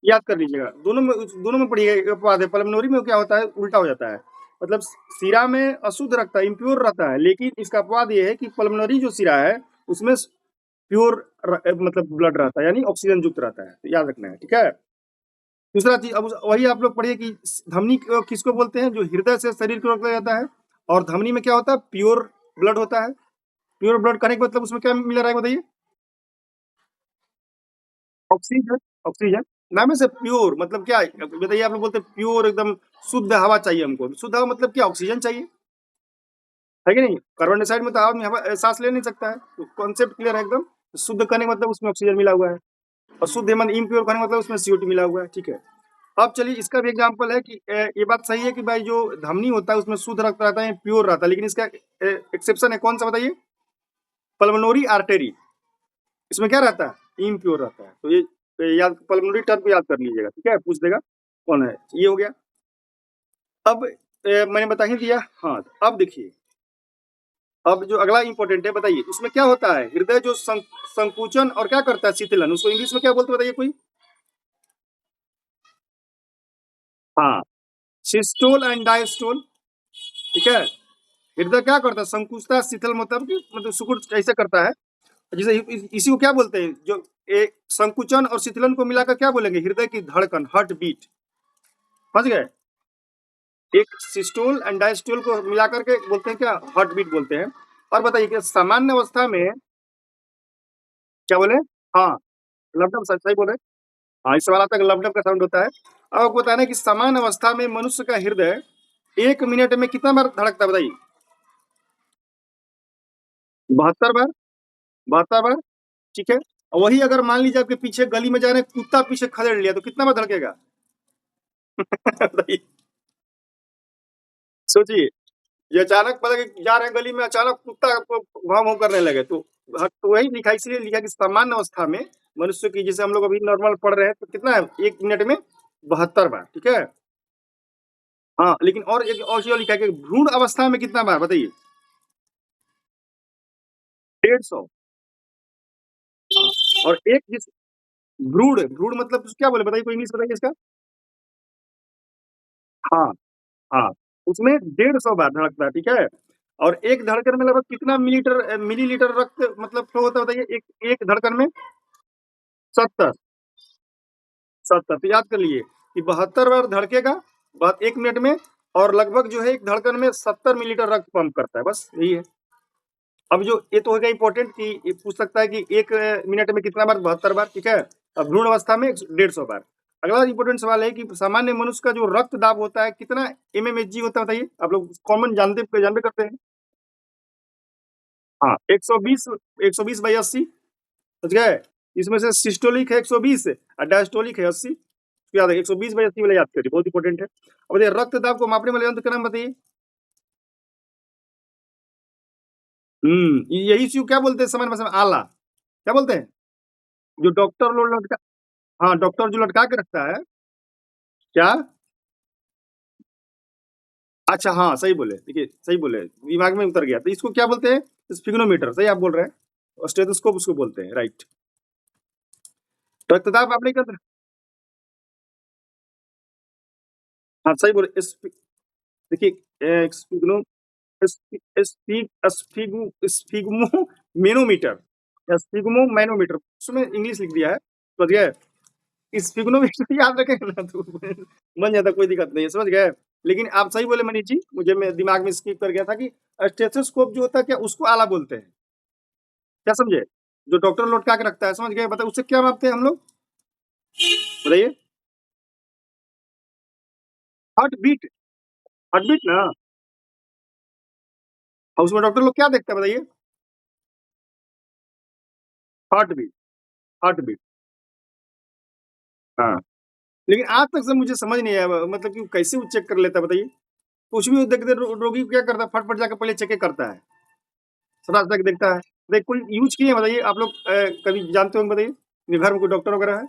याद कर लीजिएगा, दोनों में पढ़िएगा, एक अपवाद है। पल्मोनरी में क्या होता है, उल्टा हो जाता है, मतलब सीरा में अशुद्ध रखता है, इम्प्योर रहता है, लेकिन इसका अपवाद ये है कि पल्मोनरी जो सीरा है उसमें प्योर मतलब ब्लड रहता है, यानी ऑक्सीजन युक्त रहता है। तो याद रखना है, ठीक है। दूसरा चीज, अब वही आप लोग पढ़िए कि धमनी किसको बोलते हैं, जो हृदय से शरीर को रखा जाता है, और धमनी में क्या होता है, प्योर ब्लड होता है। प्योर ब्लड करने के मतलब उसमें क्या मिल रहा है बताइए? ऑक्सीजन। ऑक्सीजन। नाम है से प्योर मतलब क्या है? बताइए, आप लोग बोलते हैं प्योर एकदम शुद्ध हवा चाहिए हमको, शुद्ध हवा मतलब क्या, ऑक्सीजन चाहिए, है कि नहीं? कार्बन डाइऑक्साइड में तो आदमी हवा सांस ले नहीं सकता है, तो कॉन्सेप्ट क्लियर है एकदम। शुद्ध करने का मतलब उसमें ऑक्सीजन मिला हुआ है, और शुद्ध मतलब इम्प्योर करने का मतलब उसमें CO2 मिला हुआ है, ठीक है। अब चलिए, इसका भी एग्जांपल है कि ये बात सही है कि भाई जो धमनी होता है उसमें शुद्ध रक्त रहता है, प्योर रहता है, लेकिन इसका एक्सेप्शन है, कौन सा बताइए? पल्मोनरी आर्टेरी, इसमें क्या रहता है, इम्प्योर रहता है। तो ये याद, पल्मोनरी टर्म को याद कर लीजिएगा, ठीक है, पूछ देगा कौन है, ये हो गया। अब मैंने बता ही दिया। हाँ, अब देखिए, अब जो अगला इंपॉर्टेंट है, बताइए उसमें क्या होता है, हृदय जो संकुचन और क्या करता है, शीतलन, उसको इंग्लिश में क्या बोलते हैं बताइए कोई? हाँ, सिस्टोल एंड डायस्टोल, ठीक है। हृदय क्या करता है, संकुचता शीतल, मतलब कि मतलब सुकुट ऐसे करता है। जैसे इसी को क्या बोलते हैं, जो एक संकुचन और शीतलन को मिलाकर क्या बोलेंगे, हृदय की धड़कन, हार्ट बीट, समझ गए? एक सिस्टोल एंड डायस्टोल को मिलाकर के बोलते हैं क्या, हार्ट बीट बोलते हैं। और बताइए कि सामान्य अवस्था में क्या बोले? हाँ, लबडब, सही सही बोले। हाँ, इस सवाल आता है कि लबडब का साउंड होता है। अब आपको बताना है कि सामान्य अवस्था में मनुष्य का हृदय 1 मिनट में कितना बार धड़कता है बताइए? 72 बार। 72 बार, ठीक है। और वही अगर मान लीजिए आपके पीछे गली में जा रहे हैं, कुत्ता पीछे खदेड़ लिया, तो कितना बार धड़केगा? बताइए, सोचिए। ये अचानक मतलब कि जा रहे हैं गली में, अचानक कुत्ता आपको भाव भाव करने लगे, तो तो वही लिखा, इसलिए लिखा कि सामान्य अवस्था में मनुष्य की, जैसे हम लोग अभी नॉर्मल पढ़ रहे हैं, तो कितना है 1 मिनट में? 72 बार, ठीक है। हाँ, लेकिन और एक और चीज लिखा है कि भ्रूण अवस्था में कितना बार बताइए? 150। और एक जिस भ्रूण, भ्रूण मतलब क्या बोले बताइए, कोई इंग्लिश बताइए इसका? हाँ, हाँ, उसमें 150 बार धड़कता है, ठीक है। और एक धड़कन में लगभग कितना मिलीलीटर रक्त मतलब फ्लो होता है बताइए, एक एक धड़कन में? 70। 70, तो याद कर लीजिए कि 72 बार धड़केगा बात 1 मिनट में, और लगभग जो है एक धड़कन में 70 मिलीलीटर रक्त पंप करता है, बस यही है। अब जो ये तो होगा इंपॉर्टेंट कि ये पूछ सकता है कि 1 मिनट में कितना बार, 72 बार, ठीक है। अब भ्रूण अवस्था में 150 बार। अगला इंपॉर्टेंट सवाल है कि सामान्य मनुष्य का जो रक्त दाब होता है कितना mmHg होता है बताइए? आप लोग कॉमन जानते करते हैं। हाँ, 120, 120/80, समझ गए? इसमें से सिस्टोलिक है 120 और डायस्टोलिक है 80। याद है, 120/80 वाला याद करिए, बहुत इंपॉर्टेंट है। अब बताइए, रक्त दाब को मापने वाले यंत्र का नाम बताइए। यही चीज क्या बोलते हैं सामान्य भाषा में, आला, क्या बोलते हैं? जो डॉक्टर लोग लटका, हाँ, डॉक्टर जो लटका के रखता है, क्या? अच्छा, हाँ, सही बोले, देखिए सही बोले, दिमाग में उतर गया, तो इसको क्या बोलते हैं? स्पिग्नोमीटर, सही आप बोल रहे हैं। और स्टेथोस्कोप उसको बोलते हैं, राइट। रक्तदाब आपने क्या? हाँ, सही बोले। देखिए, स्पिग्नो स्पिग्मो स्पिग्मो मेनोमीटर, या स्पिग्मो मैनोमीटर, उसमें इंग्लिश लिख दिया है, समझ गए? स्पिग्नोमीटर याद रखेंगे ना तो बन जाता, कोई दिक्कत नहीं है, समझ गए? लेकिन आप सही बोले मनीष जी, मुझे मैं दिमाग में स्किप कर गया था कि स्टेथोस्कोप जो होता है क्या, उसको आला बोलते हैं, क्या समझे? जो डॉक्टर लटका के रखता है, समझ गए? बताओ उससे क्या मापते हैं हम लोग, बताइए? Heart beat. हार्ट बीट ना। और उसमें डॉक्टर लोग क्या देखते हैं बताइए? Heart beat. Heart beat. हाँ, लेकिन आज तक से मुझे समझ नहीं आया, मतलब कि कैसे वो चेक कर लेता है बताइए? कुछ भी देखते रोगी को क्या करता है, फटफट जाकर पहले चेक करता है, सटाक जाके देखता है। देख, कोई यूज किए हैं बताइए आप लोग, कभी जानते होंगे बताइए, मेरे घर में कोई डॉक्टर वगैरह है?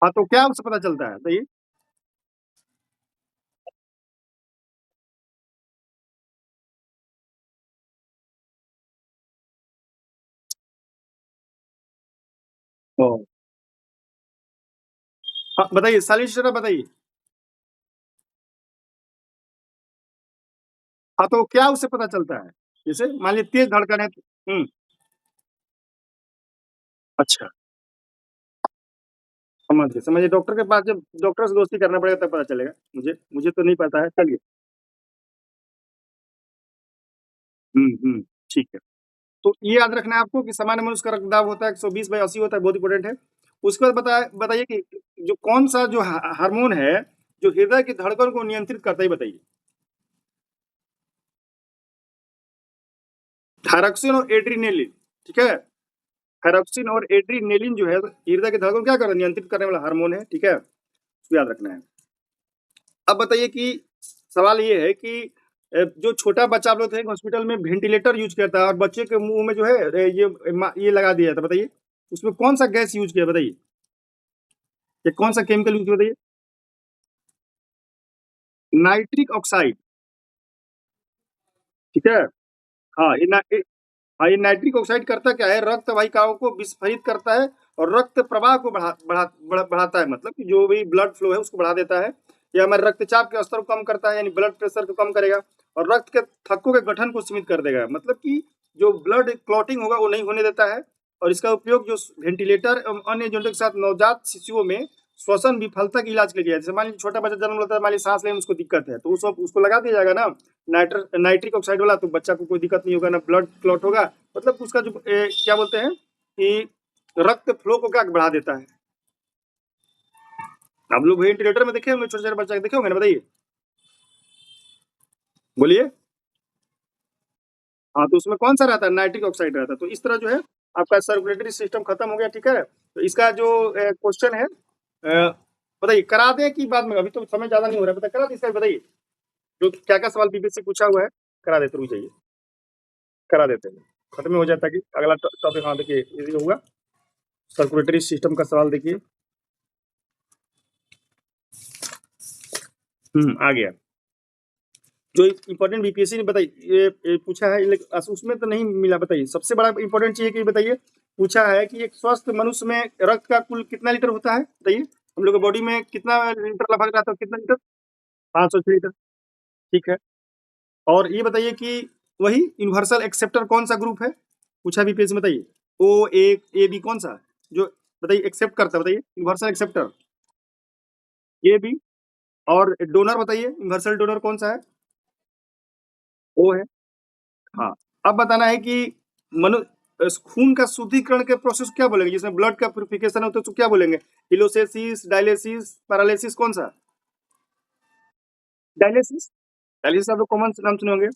हाँ, तो क्या उससे पता चलता है बताइए? ओ, हाँ, बताइए सालिश बताइए। हाँ, तो क्या उससे पता चलता है? जैसे मान लीजिए तेज धड़कन है, अच्छा, समझिए डॉक्टर के पास जब डॉक्टर से दोस्ती करना पड़ेगा तब पता चलेगा मुझे मुझे तो नहीं पता है, चलिए। ठीक है। तो ये याद रखना है आपको कि सामान्य मनुष्य का रक्तदाब होता है 120/80 होता है, बहुत इंपॉर्टेंट है। उसके बाद बताइए कि जो कौन-सा जो हार्मोन है, जो हृदय की धड़कन को नियंत्रित करता है, ये बताइए? थायरॉक्सिन और एड्रेनालिन, ठीक है? थायरॉक्सिन और एड्रेनालिन जो है हृदय की धड़कन को क्या कर रहा है? नियंत्रित करने वाला हार्मोन है, ठीक है? इसको याद रखना है। अब बताइए कि सवाल ये है कि जो छोटा बच्चा आप लोग थे हॉस्पिटल में वेंटिलेटर यूज़ करता है और बच्चे के मुँह में जो है ये लगा दिया था, बताइए? उसमें कौन-सा गैस यूज़ किया बताइए? ये कौन-सा केमिकल यूज़ किया बताइए? नाइट्रिक ऑक्साइड, ठीक है? हाँ, हाँ, ये नाइट्रिक ऑक्साइड करता क्या है, रक्त वाहिकाओं को विस्फरित करता है और रक्त प्रवाह को बढ़ाता है, मतलब कि जो भी ब्लड फ्लो है उसको बढ़ा देता है। ये हमारे रक्तचाप के स्तर को कम करता है, यानी ब्लड प्रेशर को कम करेगा और रक्त के थक्कों के गठन को सीमित कर देगा, मतलब कि जो ब्लड क्लॉटिंग होगा वो नहीं होने देता है। और इसका उपयोग जो वेंटिलेटर एवं अन्य एजेंटों के साथ नवजात शिशुओं में श्वसन विफलता के इलाज के लिए किया, जैसे मान लीजिए छोटा बच्चा जन्म लेता है, मान लीजिए सांस लेने में उसको दिक्कत है, तो उसको लगा दिया जाएगा ना नाइट्रिक ऑक्साइड वाला, तो बच्चा को कोई दिक्कत नहीं होगा, ना ब्लड क्लॉट होगा, मतलब उसका जो क्या बोलते हैं कि रक्त फ्लो को क्या बढ़ा देता है। आप लोग वेंटिलेटर में देखे होंगे, छोटे छोटे बच्चा देखे होंगे ना, बताइए, बोलिए। हाँ, तो उसमें कौन सा रहता है? नाइट्रिक ऑक्साइड रहता है। तो इस तरह जो है आपका सर्कुलेटरी सिस्टम खत्म हो गया, ठीक है? तो इसका जो क्वेश्चन है, बताइए करा दें कि बाद में? अभी तो समय ज्यादा नहीं हो रहा है, करा दें इसका भी बताइए, जो क्या क्या सवाल बीपीएससी पूछा हुआ है, करा देते रुक जाइए, करा देते हैं, खत्म हो जाता है कि अगला टॉपिक। हाँ देखिए इजी होगा, सर्कुलेटरी सिस्टम का सवाल देखिए। आ गया। जो इंपॉर्टेंट बीपीएससी ने बताइए ये पूछा है, लेकिन उसमें तो नहीं मिला, बताइए सबसे बड़ा इंपॉर्टेंट चीज है कि बताइए, पूछा है कि एक स्वस्थ मनुष्य में रक्त का कुल कितना लीटर होता है, बताइए? हम लोग के बॉडी में कितना लीटर लगभग रहता है, कितना लीटर? 506 लीटर, ठीक है। और ये बताइए कि वही यूनिवर्सल एक्सेप्टर कौन सा ग्रुप है, पूछा बीपीएससी, बताइए? ओ, ए बी, कौन सा जो बताइए एक्सेप्ट करता है, बताइए यूनिवर्सल एक्सेप्टर? A B. और डोनर बताइए, यूनिवर्सल डोनर कौन सा है? ओ है। हाँ, अब बताना है कि मनु खून का शुद्धिकरण के प्रोसेस क्या बोलेंगे, जिसमें ब्लड का प्यूरिफिकेशन होता है, तो क्या बोलेंगे? हिलोसेसिस, डायलिसिस, पैरालिसिस, कौन सा? डायलिसिस। डायलिसिस आप लोग कॉमन नाम सुने होंगे।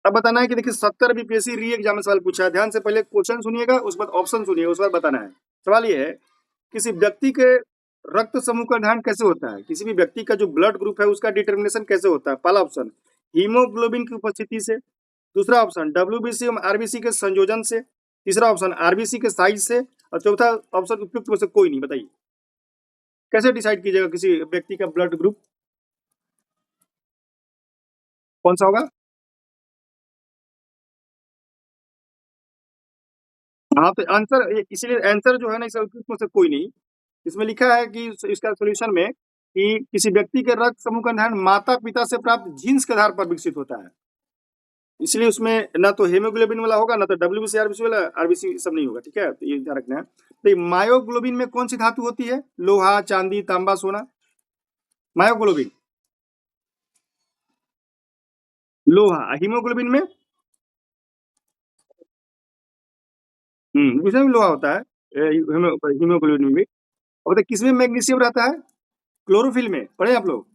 अब बताना है कि देखिए 70 बीपीएससी री एग्जाम में सवाल पूछा है, ध्यान से पहले क्वेश्चन सुनिएगा, उसके बाद ऑप्शन सुनिएगा, उसके बाद बताना है। सवाल ये है, किसी व्यक्ति के रक्त समूह का निर्धारण कैसे होता है? किसी भी व्यक्ति का जो ब्लड ग्रुप है उसका डिटर्मिनेशन कैसे होता है? पहला ऑप्शन हीमोग्लोबिन की उपस्थिति से, दूसरा ऑप्शन डब्ल्यूबीसी एवं आरबीसी के संयोजन से, तीसरा ऑप्शन आरबीसी के साइज से, और चौथा ऑप्शन उपयुक्त में से कोई नहीं, बताइए? कैसे डिसाइड कीजिएगा किसी व्यक्ति का ब्लड ग्रुप कौन सा होगा? हाँ, तो आंसर इसीलिए आंसर जो है ना, इसका उपयुक्त में से कोई नहीं। इसमें लिखा है कि इसका सोल्यूशन में कि किसी व्यक्ति के रक्त समूह का निर्धारण माता पिता से प्राप्त जीन्स के आधार पर विकसित होता है, इसलिए उसमें ना तो हेमोग्लोबिन वाला होगा, ना तो डब्ल्यूबीसी आरबीसी वाला, आरबीसी सब नहीं होगा, ठीक है? तो ये ध्यान रखना है। तो मायोग्लोबिन में कौन सी धातु होती है? लोहा, चांदी, तांबा, सोना? मायोग्लोबिन लोहा, हीमोग्लोबिन में इसमें भी लोहा होता है, हीमोग्लोबिन में भी। और बताइए किसमें मैग्नीशियम रहता है? क्लोरोफिल में, पढ़े आप लोग?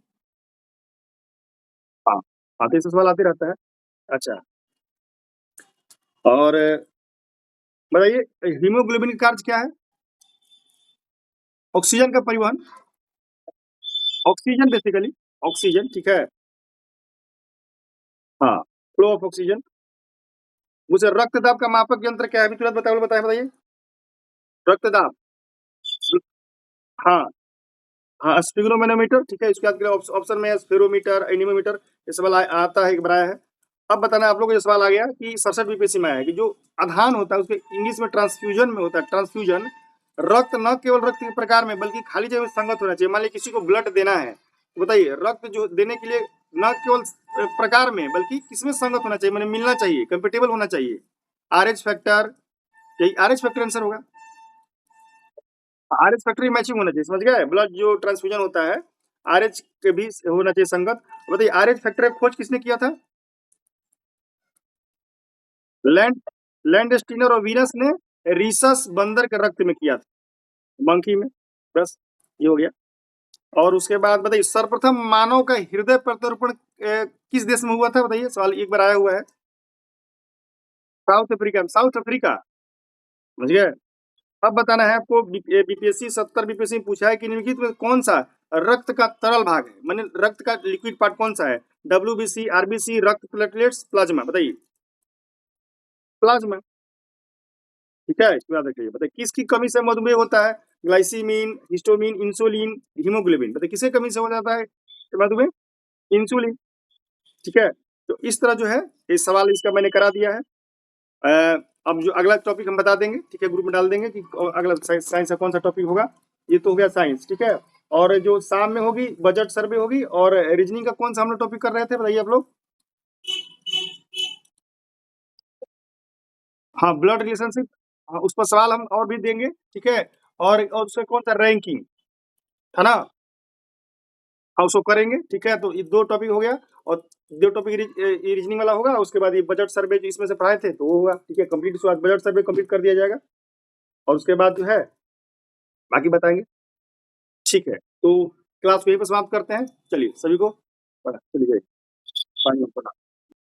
हाँ, हाँ, तो इससे सवाल आते रहता है। अच्छा, और बताइए हीमोग्लोबिन का कार्य क्या है? ऑक्सीजन का परिवहन, ऑक्सीजन बेसिकली, ऑक्सीजन, ठीक है? हाँ, फ्लो ऑफ ऑक्सीजन। मुझे रक्तदाब का मापक यंत्र क्या है, अभी तुरंत बताइए बताइए? रक्तदाब, हाँ, हाँ, स्फिग्नोमेनोमीटर, ठीक है। इसके बाद ऑप्शन में स्फेरोमीटर, एनीमोमीटर, ये सवाल आता है, बनाया है। अब बताना आप लोग को, ये सवाल आ गया कि 67 बीपीएससी में आया है कि जो आधान होता है उसके इंग्लिश में ट्रांसफ्यूजन में होता है, ट्रांसफ्यूजन। रक्त न केवल रक्त के प्रकार में बल्कि खाली जगह में संगत होना चाहिए। मान लीजिए किसी को ब्लड देना है, तो बताइए रक्त जो देने के लिए न केवल प्रकार में बल्कि किसमें संगत होना चाहिए, मैंने मिलना चाहिए, कंपेटेबल होना चाहिए। आर एच फैक्टर, यही आर एच फैक्टर आंसर होगा। आरएच फैक्टर मैचिंग होना चाहिए, समझ गए? ब्लड जो ट्रांसफ्यूजन होता है, आरएच के भी होना चाहिए संगत। बताइए आरएच फैक्टर का खोज किसने किया था? लैंड लैंडस्टीनर और वीनस ने रीसस बंदर के रक्त में किया था, मंकी में। बस ये हो गया। और उसके बाद बताइए सर्वप्रथम मानव का हृदय प्रत्यारोपण किस देश में हुआ था? बताइए, सवाल एक बार आया हुआ है। साउथ अफ्रीका में, साउथ अफ्रीका, समझ गए? अब बताना है आपको, बीपीएससी 70 बीपीएससी में पूछा है कि निम्नलिखित में कौन सा रक्त का तरल भाग है, माने रक्त का लिक्विड पार्ट कौन सा है? डब्ल्यूबीसी, आरबीसी, रक्त प्लेटलेट्स, प्लाज्मा। बताइए। प्लाज्मा। ठीक है, इसको याद रखिए। बताइए किसकी कमी से मधुमेह होता है? ग्लाइसीमिन, हिस्टोमिन, इंसुलिन, हीमोग्लोबिन। बताइए किसकी कमी से हो जाता है मधुमेह? इंसुलिन। ठीक है, तो इस तरह जो है ये सवाल इसका मैंने करा दिया है। अब जो अगला टॉपिक हम बता देंगे, ठीक है, ग्रुप में डाल देंगे कि अगला साइंस का कौन सा टॉपिक होगा। ये तो हो गया साइंस, ठीक है। और जो शाम में होगी बजट सर्वे होगी, और रीजनिंग का कौन सा हम लोग टॉपिक कर रहे थे, बताइए आप लोग। हाँ, ब्लड रिलेशनशिप। हाँ, उस पर सवाल हम और भी देंगे, ठीक है। और उसका कौन सा रैंकिंग था ना, हाँ उसको करेंगे, ठीक है। तो ये दो टॉपिक हो गया। और दो टॉपिक रीजनिंग वाला होगा, उसके बाद ये बजट सर्वे जो इसमें से पढ़ाए थे तो वो होगा, ठीक है। कंप्लीट, उसके बाद बजट सर्वे कंप्लीट कर दिया जाएगा। और उसके बाद जो है बाकी बताएंगे, ठीक है। तो क्लास को यहीं पर समाप्त करते हैं। चलिए सभी को चलिए, पानी में पढ़ा।